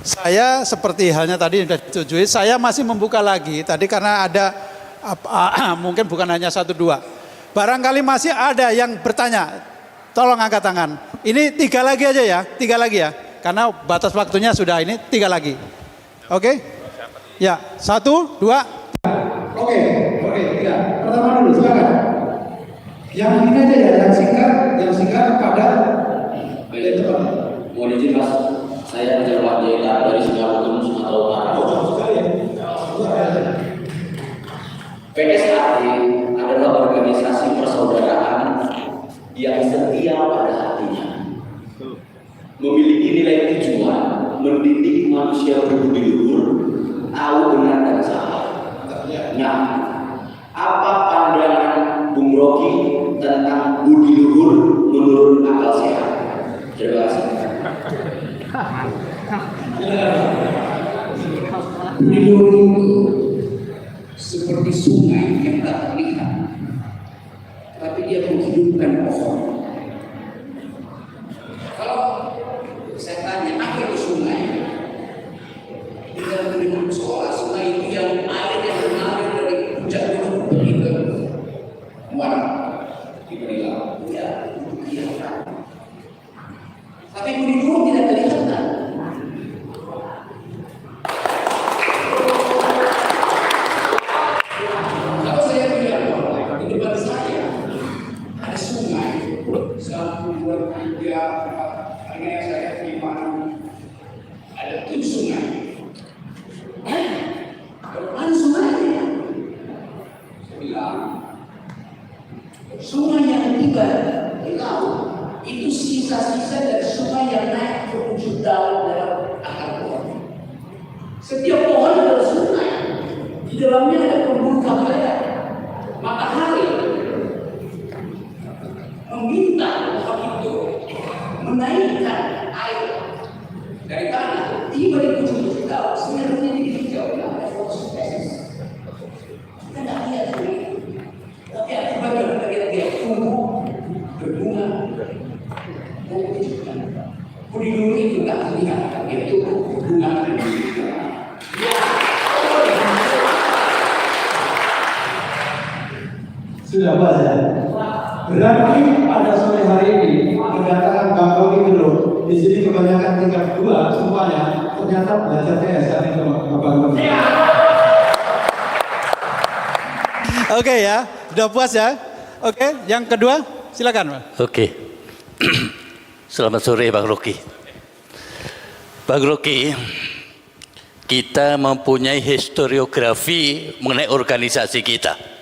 Saya seperti halnya tadi sudah disetujui, saya masih membuka lagi tadi karena ada mungkin bukan hanya 1-2. Barangkali masih ada yang bertanya, tolong angkat tangan. Ini 3 lagi aja ya, 3 lagi ya, karena batas waktunya sudah ini 3 lagi. Oke? Ya, 1, 2. Oke, 3. Pertama dulu, silakan. Yang ini aja ya, yang singkat padat. Baik, mohon izin Mas, saya Pak Jeta dari Singapura Sumatera Utara. PSAT adalah organisasi persaudaraan yang setia pada hatinya, memiliki nilai tujuan mendidik manusia berbudi luhur, tahu benar dan salah. Nah, apa pandangan Bung Rocky tentang budi luhur menurut akal sehat? Terima kasih. Budi luhur itu seperti sungai yang tak terlihat, tapi dia menghidupkan pohon. Kalau saya tanya, apa itu sungai? Di dalam kurikulum sekolah, sungai itu yang air yang mengalir dari puncak gunung pergi ke muara, diberi laut. Ya, itu kelihatan. Tapi budi luhur tidak kelihatan. Kalau saya bilang di depan saya ada sungai, 1, 2, 3, 4, akhirnya saya 5, ada 7 sungai. Mana sungainya? Saya bilang, sungai yang 3 di laut itu sisa-sisa dari sungai yang naik ke ujung daun dalam akar pohon. Setiap pohon adalah sungai. Di dalamnya ada pembuluh kaplean. Matahari meminta pohon itu menaikkan air dari tanah tiba di ujung daun. Sebenarnya di hijau ada fotosintesis. Kita tidak lihat begitu. Tapi akibatnya kita lihat dia tumbuh, berbunga, budi luhur itu Sudah puas ya? Berarti pada sore hari ini kedatangan Bang Rocky dulu di sini kebanyakan tingkat 2 semuanya ternyata belajar PS hari itu Bang Rocky. Oke ya, sudah puas ya? Oke, yang kedua silakan Pak. Oke. Selamat sore Bang Rocky. Bang Rocky, kita mempunyai historiografi mengenai organisasi kita.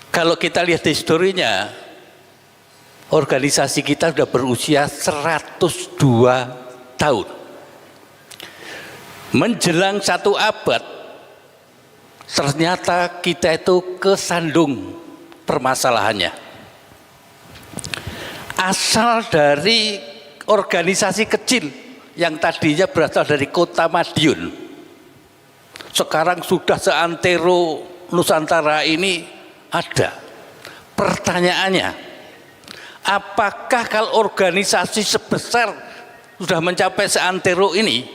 Kalau kita lihat historinya, organisasi kita sudah berusia 102 tahun. Menjelang 1 abad, ternyata kita itu kesandung permasalahannya. Asal dari organisasi kecil yang tadinya berasal dari kota Madiun, sekarang sudah seantero Nusantara ini ada. Pertanyaannya, apakah kalau organisasi sebesar sudah mencapai seantero ini,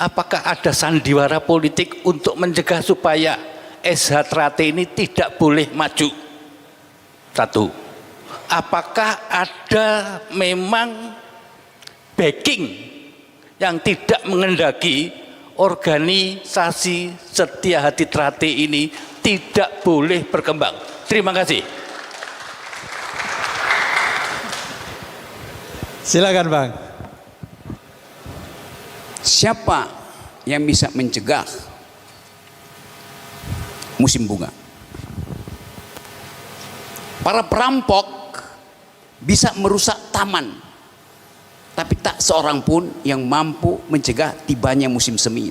apakah ada sandiwara politik untuk mencegah supaya SH Trate ini tidak boleh maju? Satu, apakah ada memang backing yang tidak mengendaki organisasi Setia Hati Trate ini tidak boleh berkembang? Terima kasih. Silakan Bang. Siapa yang bisa mencegah musim bunga? Para perampok bisa merusak taman, tapi tak seorang pun yang mampu mencegah tibanya musim semi.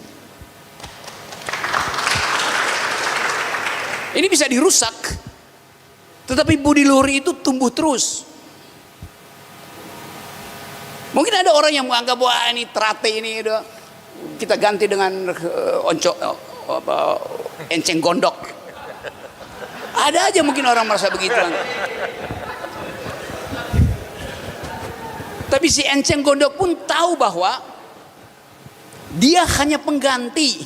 Ini bisa dirusak, tetapi budi luhur itu tumbuh terus. Mungkin ada orang yang menganggap wah ini Trate ini udah kita ganti dengan enceng gondok. Ada aja mungkin orang merasa begitu. Tapi si enceng gondok pun tahu bahwa dia hanya pengganti.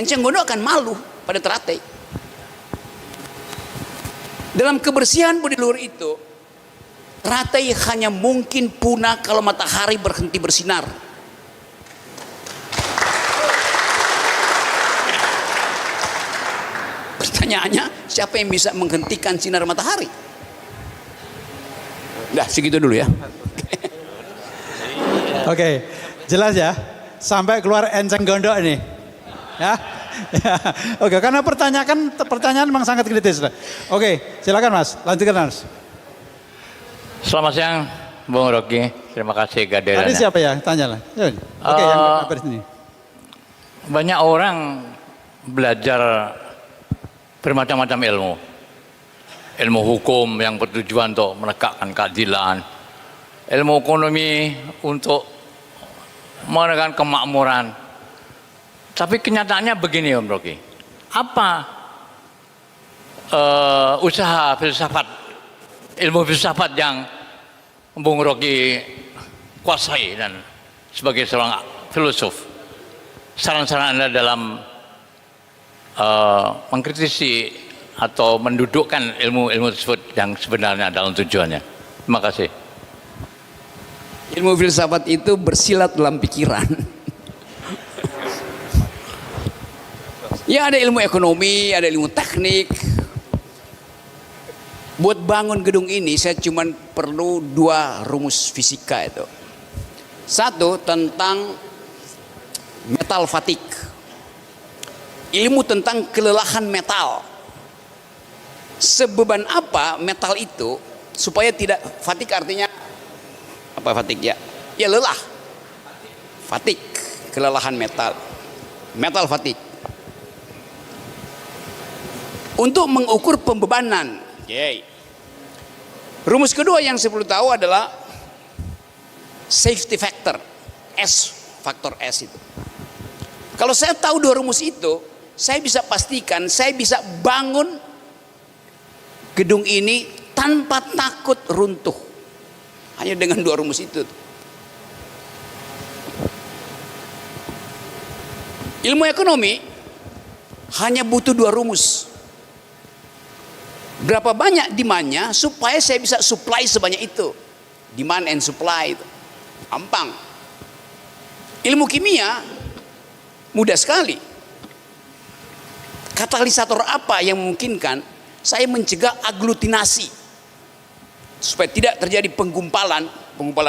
Enceng gondok akan malu pada Trate. Dalam kebersihan budi luhur itu, Trate hanya mungkin punah kalau matahari berhenti bersinar. Pertanyaannya, siapa yang bisa menghentikan sinar matahari? Dah, segitu dulu ya. Oke, jelas ya. Sampai keluar enceng gondok ini. Ya. Oke, karena pertanyaan memang sangat kritis. Oke, silakan Mas, lanjutkan Mas. Selamat siang, Bung Rocky. Terima kasih kehadirannya. Tadi siapa ya? Tanyalah. Oke, yang di sini. Banyak orang belajar bermacam-macam ilmu. Ilmu hukum yang bertujuan untuk menegakkan keadilan. Ilmu ekonomi untuk menegakkan kemakmuran. Tapi kenyataannya begini Om Rocky. Apa usaha filsafat, ilmu filsafat yang Bung Rocky kuasai dan sebagai seorang filosof, saran-saran Anda dalam mengkritisi atau mendudukkan ilmu-ilmu tersebut yang sebenarnya dalam tujuannya? Terima kasih. Ilmu filsafat itu bersilat dalam pikiran. Ya ada ilmu ekonomi, ada ilmu teknik. Buat bangun gedung ini saya cuma perlu 2 rumus fisika itu. Satu tentang metal fatik. Ilmu tentang kelelahan metal. Sebeban apa metal itu supaya tidak fatik, artinya apa fatik ya? Ya lelah. Fatik, kelelahan metal. Metal fatik. Untuk mengukur pembebanan. Yay. Rumus kedua yang saya perlu tahu adalah safety factor. Faktor S itu. Kalau saya tahu 2 rumus itu, saya bisa pastikan saya bisa bangun gedung ini tanpa takut runtuh. Hanya dengan 2 rumus itu. Ilmu ekonomi hanya butuh 2 rumus. Berapa banyak demand-nya supaya saya bisa supply sebanyak itu. Demand and supply itu. Gampang. Ilmu kimia mudah sekali. Katalisator apa yang memungkinkan saya mencegah aglutinasi supaya tidak terjadi penggumpalan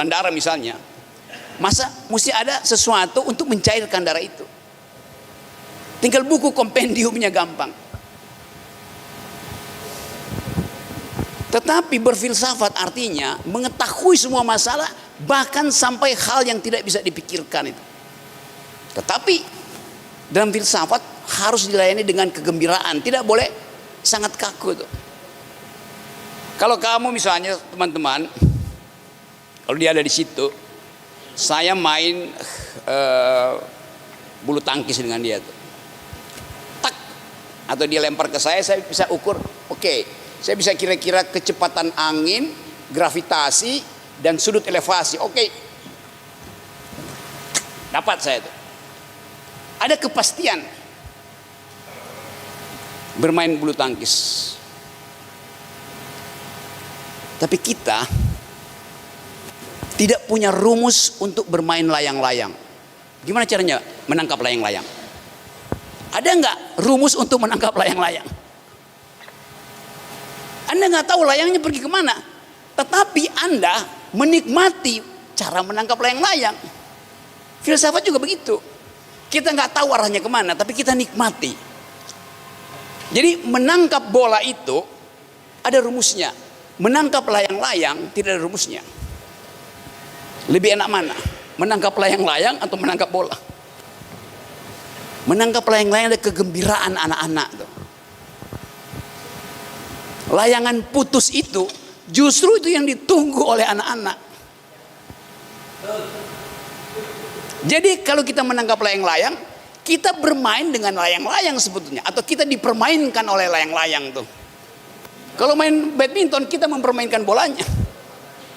darah misalnya. Masa mesti ada sesuatu untuk mencairkan darah itu? Tinggal buku kompendiumnya gampang. Tetapi berfilsafat artinya mengetahui semua masalah, bahkan sampai hal yang tidak bisa dipikirkan itu. Tetapi dalam filsafat harus dilayani dengan kegembiraan, tidak boleh sangat kaku tuh. Kalau kamu misalnya teman-teman, kalau dia ada di situ, saya main bulu tangkis dengan dia tuh, tak, atau dia lempar ke saya bisa ukur, oke. Saya bisa kira-kira kecepatan angin, gravitasi, dan sudut elevasi. Oke. Dapat saya itu. Ada kepastian bermain bulu tangkis. Tapi kita tidak punya rumus untuk bermain layang-layang. Gimana caranya menangkap layang-layang? Ada nggak rumus untuk menangkap layang-layang? Anda nggak tahu layangnya pergi kemana, tetapi Anda menikmati cara menangkap layang-layang. Filsafat juga begitu. Kita nggak tahu arahnya kemana, tapi kita nikmati. Jadi menangkap bola itu ada rumusnya. Menangkap layang-layang tidak ada rumusnya. Lebih enak mana? Menangkap layang-layang atau menangkap bola? Menangkap layang-layang ada kegembiraan anak-anak tuh. Layangan putus itu justru itu yang ditunggu oleh anak-anak. Jadi kalau kita menangkap layang-layang, kita bermain dengan layang-layang sebetulnya, atau kita dipermainkan oleh layang-layang tuh. Kalau main badminton kita mempermainkan bolanya.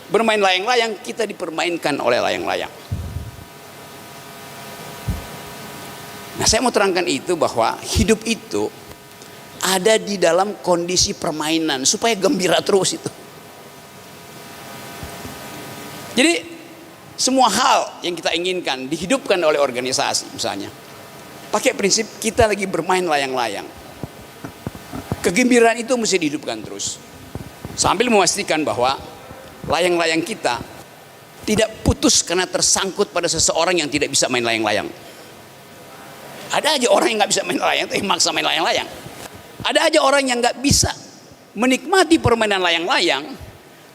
Bermain layang-layang kita dipermainkan oleh layang-layang. Nah, saya mau terangkan itu bahwa hidup itu ada di dalam kondisi permainan supaya gembira terus itu. Jadi semua hal yang kita inginkan dihidupkan oleh organisasi misalnya. Pakai prinsip kita lagi bermain layang-layang. Kegembiraan itu mesti dihidupkan terus. Sambil memastikan bahwa layang-layang kita tidak putus karena tersangkut pada seseorang yang tidak bisa main layang-layang. Ada aja orang yang nggak bisa main layang tapi maksa main layang-layang. Ada aja orang yang nggak bisa menikmati permainan layang-layang,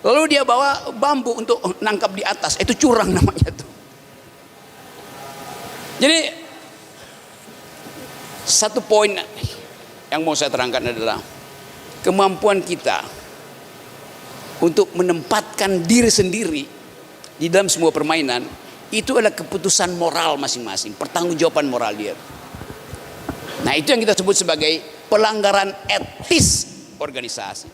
lalu dia bawa bambu untuk nangkap di atas. Itu curang namanya tuh. Jadi satu poin yang mau saya terangkan adalah kemampuan kita untuk menempatkan diri sendiri di dalam semua permainan itu adalah keputusan moral masing-masing, pertanggungjawaban moral dia. Nah, itu yang kita sebut sebagai pelanggaran etis organisasi.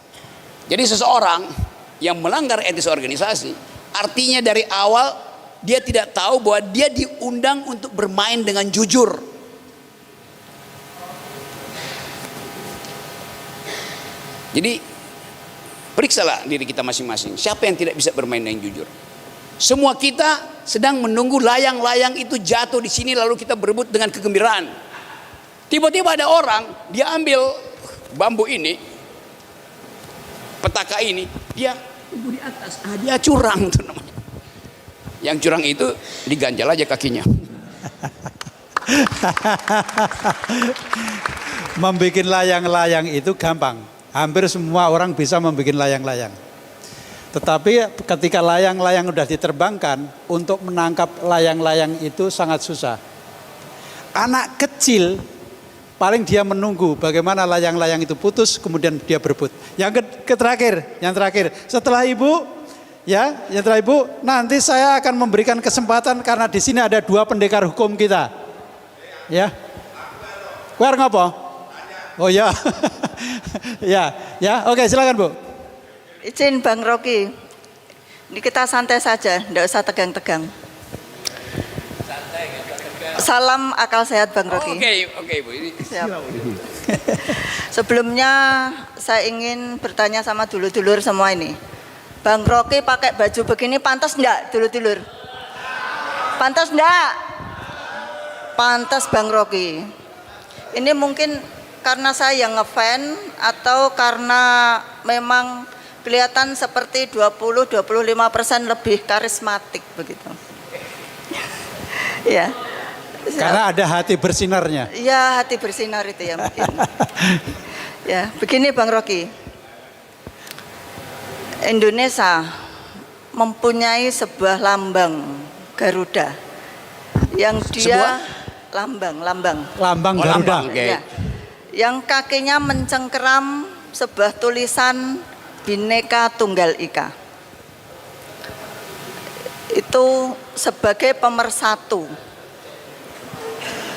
Jadi seseorang yang melanggar etis organisasi, artinya dari awal dia tidak tahu bahwa dia diundang untuk bermain dengan jujur. Jadi periksalah diri kita masing-masing, siapa yang tidak bisa bermain dengan jujur. Semua kita sedang menunggu layang-layang itu jatuh di sini lalu kita berebut dengan kegembiraan. Tiba-tiba ada orang, dia ambil bambu ini, petaka ini, dia tunggu di atas. Dia curang tuh namanya. Yang curang itu diganjal aja kakinya. Membuat layang-layang itu gampang. Hampir semua orang bisa membuat layang-layang. Tetapi ketika layang-layang sudah diterbangkan, untuk menangkap layang-layang itu sangat susah. Anak kecil paling dia menunggu bagaimana layang-layang itu putus, kemudian dia berebut. Yang terakhir, setelah ibu, nanti saya akan memberikan kesempatan karena di sini ada 2 pendekar hukum kita. Ya, Wer ngapa? Oh ya, oke silakan Bu. Izin Bang Rocky, ini kita santai saja, tidak usah tegang-tegang. Salam akal sehat Bang Rocky. Oke, Bu. Ini Siap. Sebelumnya saya ingin bertanya sama dulur-dulur semua ini. Bang Rocky pakai baju begini pantas enggak dulur-dulur? Pantas enggak? Pantas Bang Rocky. Ini mungkin karena saya yang ngefans atau karena memang kelihatan seperti 20-25% lebih karismatik begitu. Ya. Karena ada hati bersinarnya. Iya, hati bersinar itu ya mungkin. Ya, begini Bang Rocky. Indonesia mempunyai sebuah lambang Garuda yang dia lambang Garuda. ya, yang kakinya mencengkeram sebuah tulisan Bhinneka Tunggal Ika. Itu sebagai pemersatu.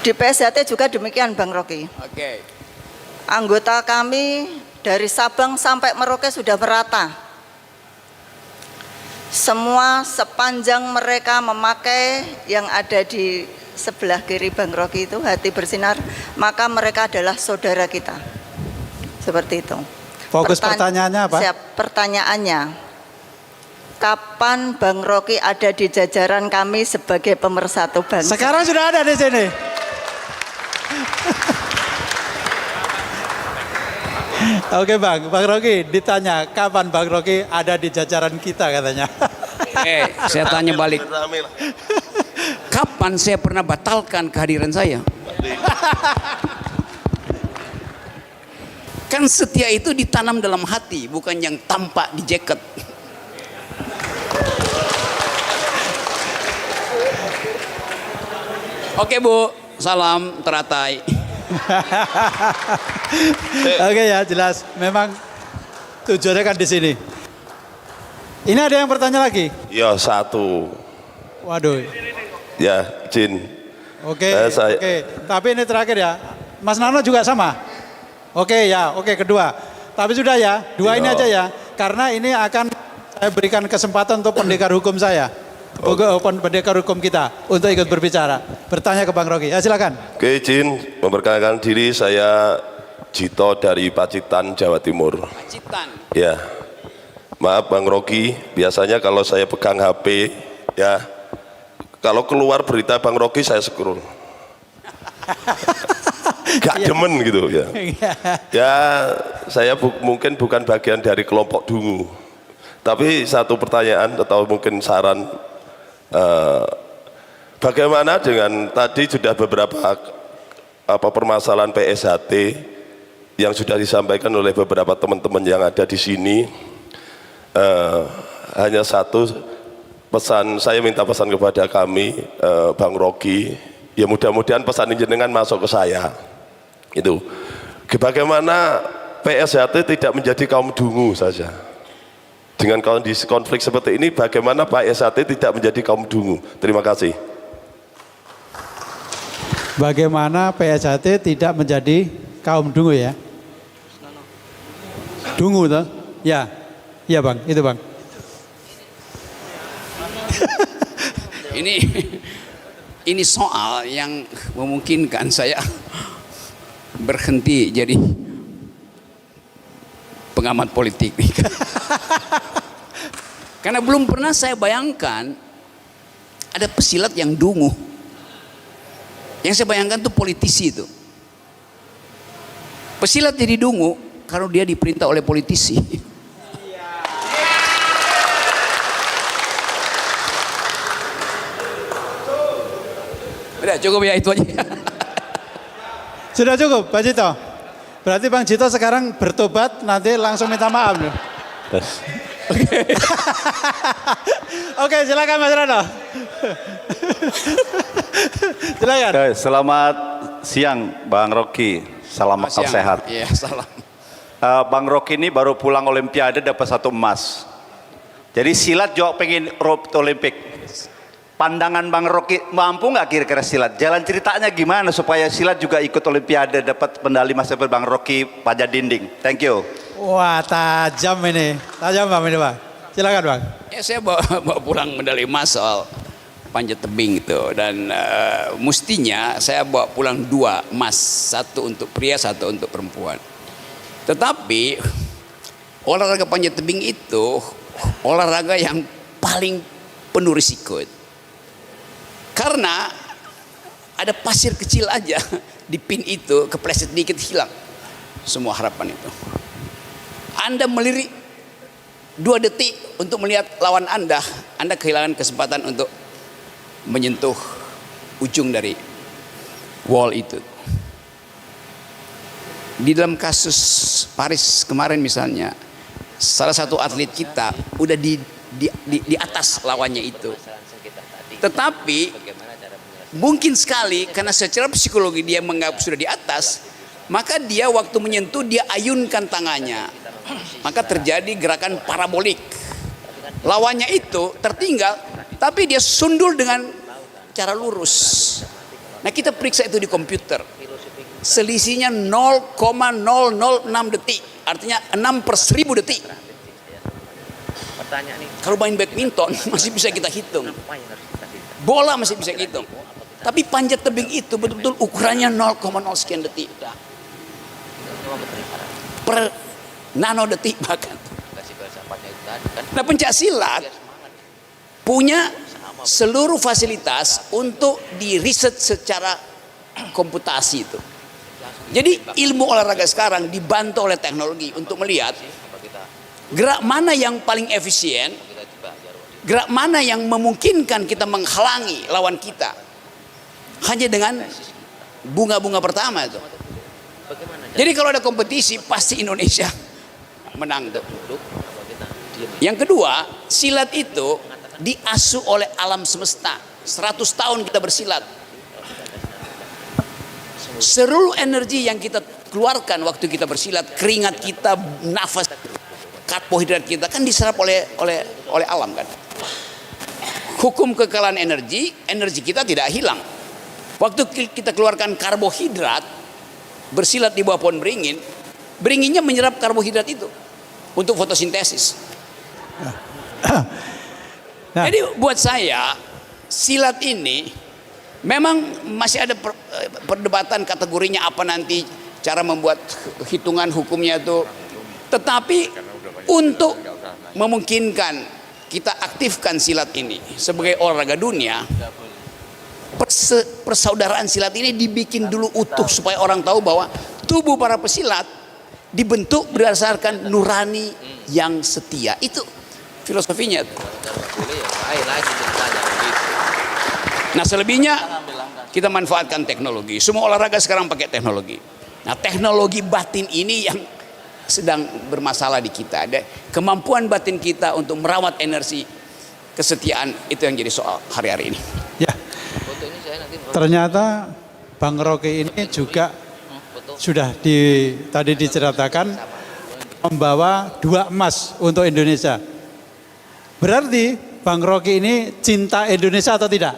Di PSHT juga demikian Bang Rocky. Oke. Anggota kami dari Sabang sampai Merauke sudah merata. Semua sepanjang mereka memakai yang ada di sebelah kiri Bang Rocky itu hati bersinar, maka mereka adalah saudara kita. Seperti itu. Fokus pertanyaannya apa? Siap, pertanyaannya. Kapan Bang Rocky ada di jajaran kami sebagai pemersatu bangsa? Sekarang sudah ada di sini. Oke Bang Rocky ditanya kapan Bang Rocky ada di jajaran kita katanya. Saya tanya balik. Kapan saya pernah batalkan kehadiran saya? Kan setia itu ditanam dalam hati, bukan yang tampak di jaket. Oke Bu, salam teratai. Oke ya jelas, memang tujuannya kan di sini. Ini ada yang bertanya lagi? Ya satu. Waduh. Ya Jin. Oke. Tapi ini terakhir ya. Mas Nano juga sama. Oke ya, oke kedua. Tapi sudah ya, dua ini aja ya. Karena ini akan saya berikan kesempatan untuk pendekar hukum saya. Pendekar hukum kita untuk ikut berbicara. Bertanya ke Bang Rocky. Ya silakan. Oke Jin, memperkenalkan diri saya Jito dari Pacitan, Jawa Timur. Pacitan. Ya. Maaf Bang Rocky, biasanya kalau saya pegang HP ya, kalau keluar berita Bang Rocky saya scroll. Gak demen gitu ya. Ya saya mungkin bukan bagian dari kelompok dungu. Tapi satu pertanyaan atau mungkin saran, bagaimana dengan tadi sudah beberapa permasalahan PSHT yang sudah disampaikan oleh beberapa teman-teman yang ada di sini. Hanya satu pesan, saya minta pesan kepada kami, Bang Rocky, ya mudah-mudahan pesan jenengan masuk ke saya. Itu, bagaimana PSHT tidak menjadi kaum dungu saja. Dengan kondisi konflik seperti ini, bagaimana PSHT tidak menjadi kaum dungu? Terima kasih. Bagaimana PSHT tidak menjadi kaum dungu ya? Dungu toh? Ya, iya Bang, itu Bang. Ini soal yang memungkinkan saya berhenti jadi pengamat politik. Karena belum pernah saya bayangkan ada pesilat yang dungu. Yang saya bayangkan tuh politisi itu. Pesilat jadi dungu kalau dia diperintah oleh politisi. Udah cukup ya itu aja. Sudah cukup Pak Jito. Berarti Bang Jito sekarang bertobat, nanti langsung minta maaf loh. Oke, silakan Mas Rano. Silakan. Selamat siang Bang Rocky. Salam akal sehat. Iya, salam. Bang Rocky ini baru pulang Olimpiade dapat 1 emas. Jadi silat juga pengen Olimpik. Pandangan Bang Rocky, mampu nggak kira-kira silat? Jalan ceritanya gimana supaya silat juga ikut Olimpiade dapat medali emas seperti Bang Rocky pajak dinding? Thank you. Wah tajam ini, tajam Bang ini Bang. Silakan Bang. Ya saya bawa pulang medali emas soal panjat tebing itu, dan mestinya saya bawa pulang 2 emas, 1 untuk pria, 1 untuk perempuan. Tetapi olahraga panjat tebing itu olahraga yang paling penuh risiko, karena ada pasir kecil aja di pin itu, kepleset dikit hilang semua harapan itu. Anda melirik 2 detik untuk melihat lawan Anda kehilangan kesempatan untuk menyentuh ujung dari wall itu. Di dalam kasus Paris kemarin misalnya, salah satu atlet kita udah di atas lawannya itu. Tetapi mungkin sekali karena secara psikologi dia menganggap sudah di atas, maka dia waktu menyentuh dia ayunkan tangannya. Maka terjadi gerakan parabolik. Lawannya itu tertinggal, tapi dia sundul dengan cara lurus. Nah, kita periksa itu di komputer. Selisihnya 0,006 detik. Artinya 6/1000 detik. Kalau main badminton masih bisa kita hitung. Bola masih bisa hitung. Tapi panjat tebing itu betul-betul ukurannya 0,0 sekian detik. Per nano detik bahkan. Nah, pencak silat punya seluruh fasilitas untuk di riset secara komputasi itu. Jadi ilmu olahraga sekarang dibantu oleh teknologi untuk melihat gerak mana yang paling efisien, gerak mana yang memungkinkan kita menghalangi lawan kita. Hanya dengan bunga-bunga pertama itu. Jadi kalau ada kompetisi pasti Indonesia menang tuh. Yang kedua, silat itu diasuh oleh alam semesta. 100 tahun kita bersilat. Seluruh energi yang kita keluarkan waktu kita bersilat, keringat kita, nafas, karbohidrat kita kan diserap oleh alam kan. Hukum kekalahan energi kita tidak hilang. Waktu kita keluarkan karbohidrat, bersilat di bawah pohon beringin, beringinnya menyerap karbohidrat itu untuk fotosintesis. Nah. Jadi buat saya silat ini memang masih ada perdebatan kategorinya apa nanti cara membuat hitungan hukumnya itu. Tetapi untuk memungkinkan kita aktifkan silat ini sebagai olahraga dunia, persaudaraan silat ini dibikin dulu utuh supaya orang tahu bahwa tubuh para pesilat dibentuk berdasarkan nurani yang setia. Itu filosofinya. Nah, selebihnya kita manfaatkan teknologi. Semua olahraga sekarang pakai teknologi. Nah, teknologi batin ini yang sedang bermasalah di kita. Ada kemampuan batin kita untuk merawat energi kesetiaan, itu yang jadi soal hari-hari ini. Ya. Ternyata Bang Rocky ini juga sudah tadi diceritakan membawa 2 emas untuk Indonesia. Berarti Bang Rocky ini cinta Indonesia atau tidak?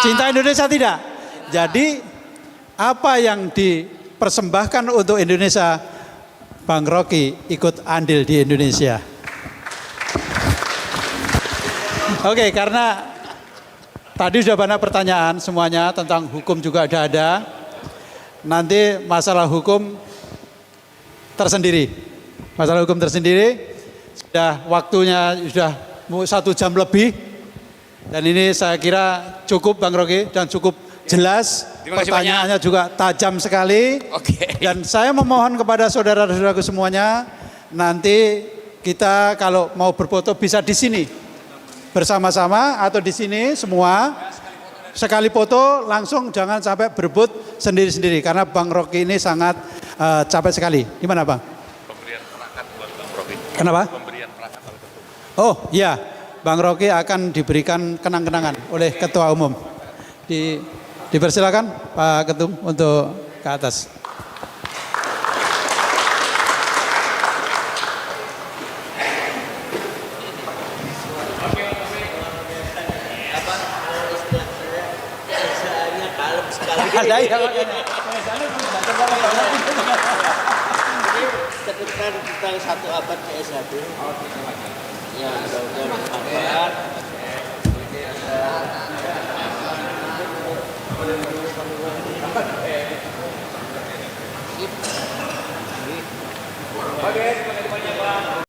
Cinta Indonesia tidak? Jadi apa yang dipersembahkan untuk Indonesia, Bang Rocky ikut andil di Indonesia. Oke, karena tadi sudah banyak pertanyaan semuanya tentang hukum juga ada. Nanti masalah hukum tersendiri. Masalah hukum tersendiri. Sudah waktunya sudah 1 jam lebih. Dan ini saya kira cukup Bang Rocky dan cukup jelas. Pertanyaannya juga tajam sekali. Dan saya memohon kepada saudara-saudaraku semuanya, nanti kita kalau mau berfoto bisa di sini bersama-sama atau di sini semua. Sekali foto langsung, jangan sampai berebut sendiri-sendiri karena Bang Rocky ini sangat capek sekali. Gimana Bang? Pemberian plakat buat Bang Rocky. Kenapa? Pemberian plakat. Oh iya, Bang Rocky akan diberikan kenang-kenangan oleh Ketua Umum. Dipersilakan Pak Ketum untuk ke atas. Ada ya. Ketukan tentang 1 abad CS1. Ya, mudah-mudahan bermanfaat. Oke,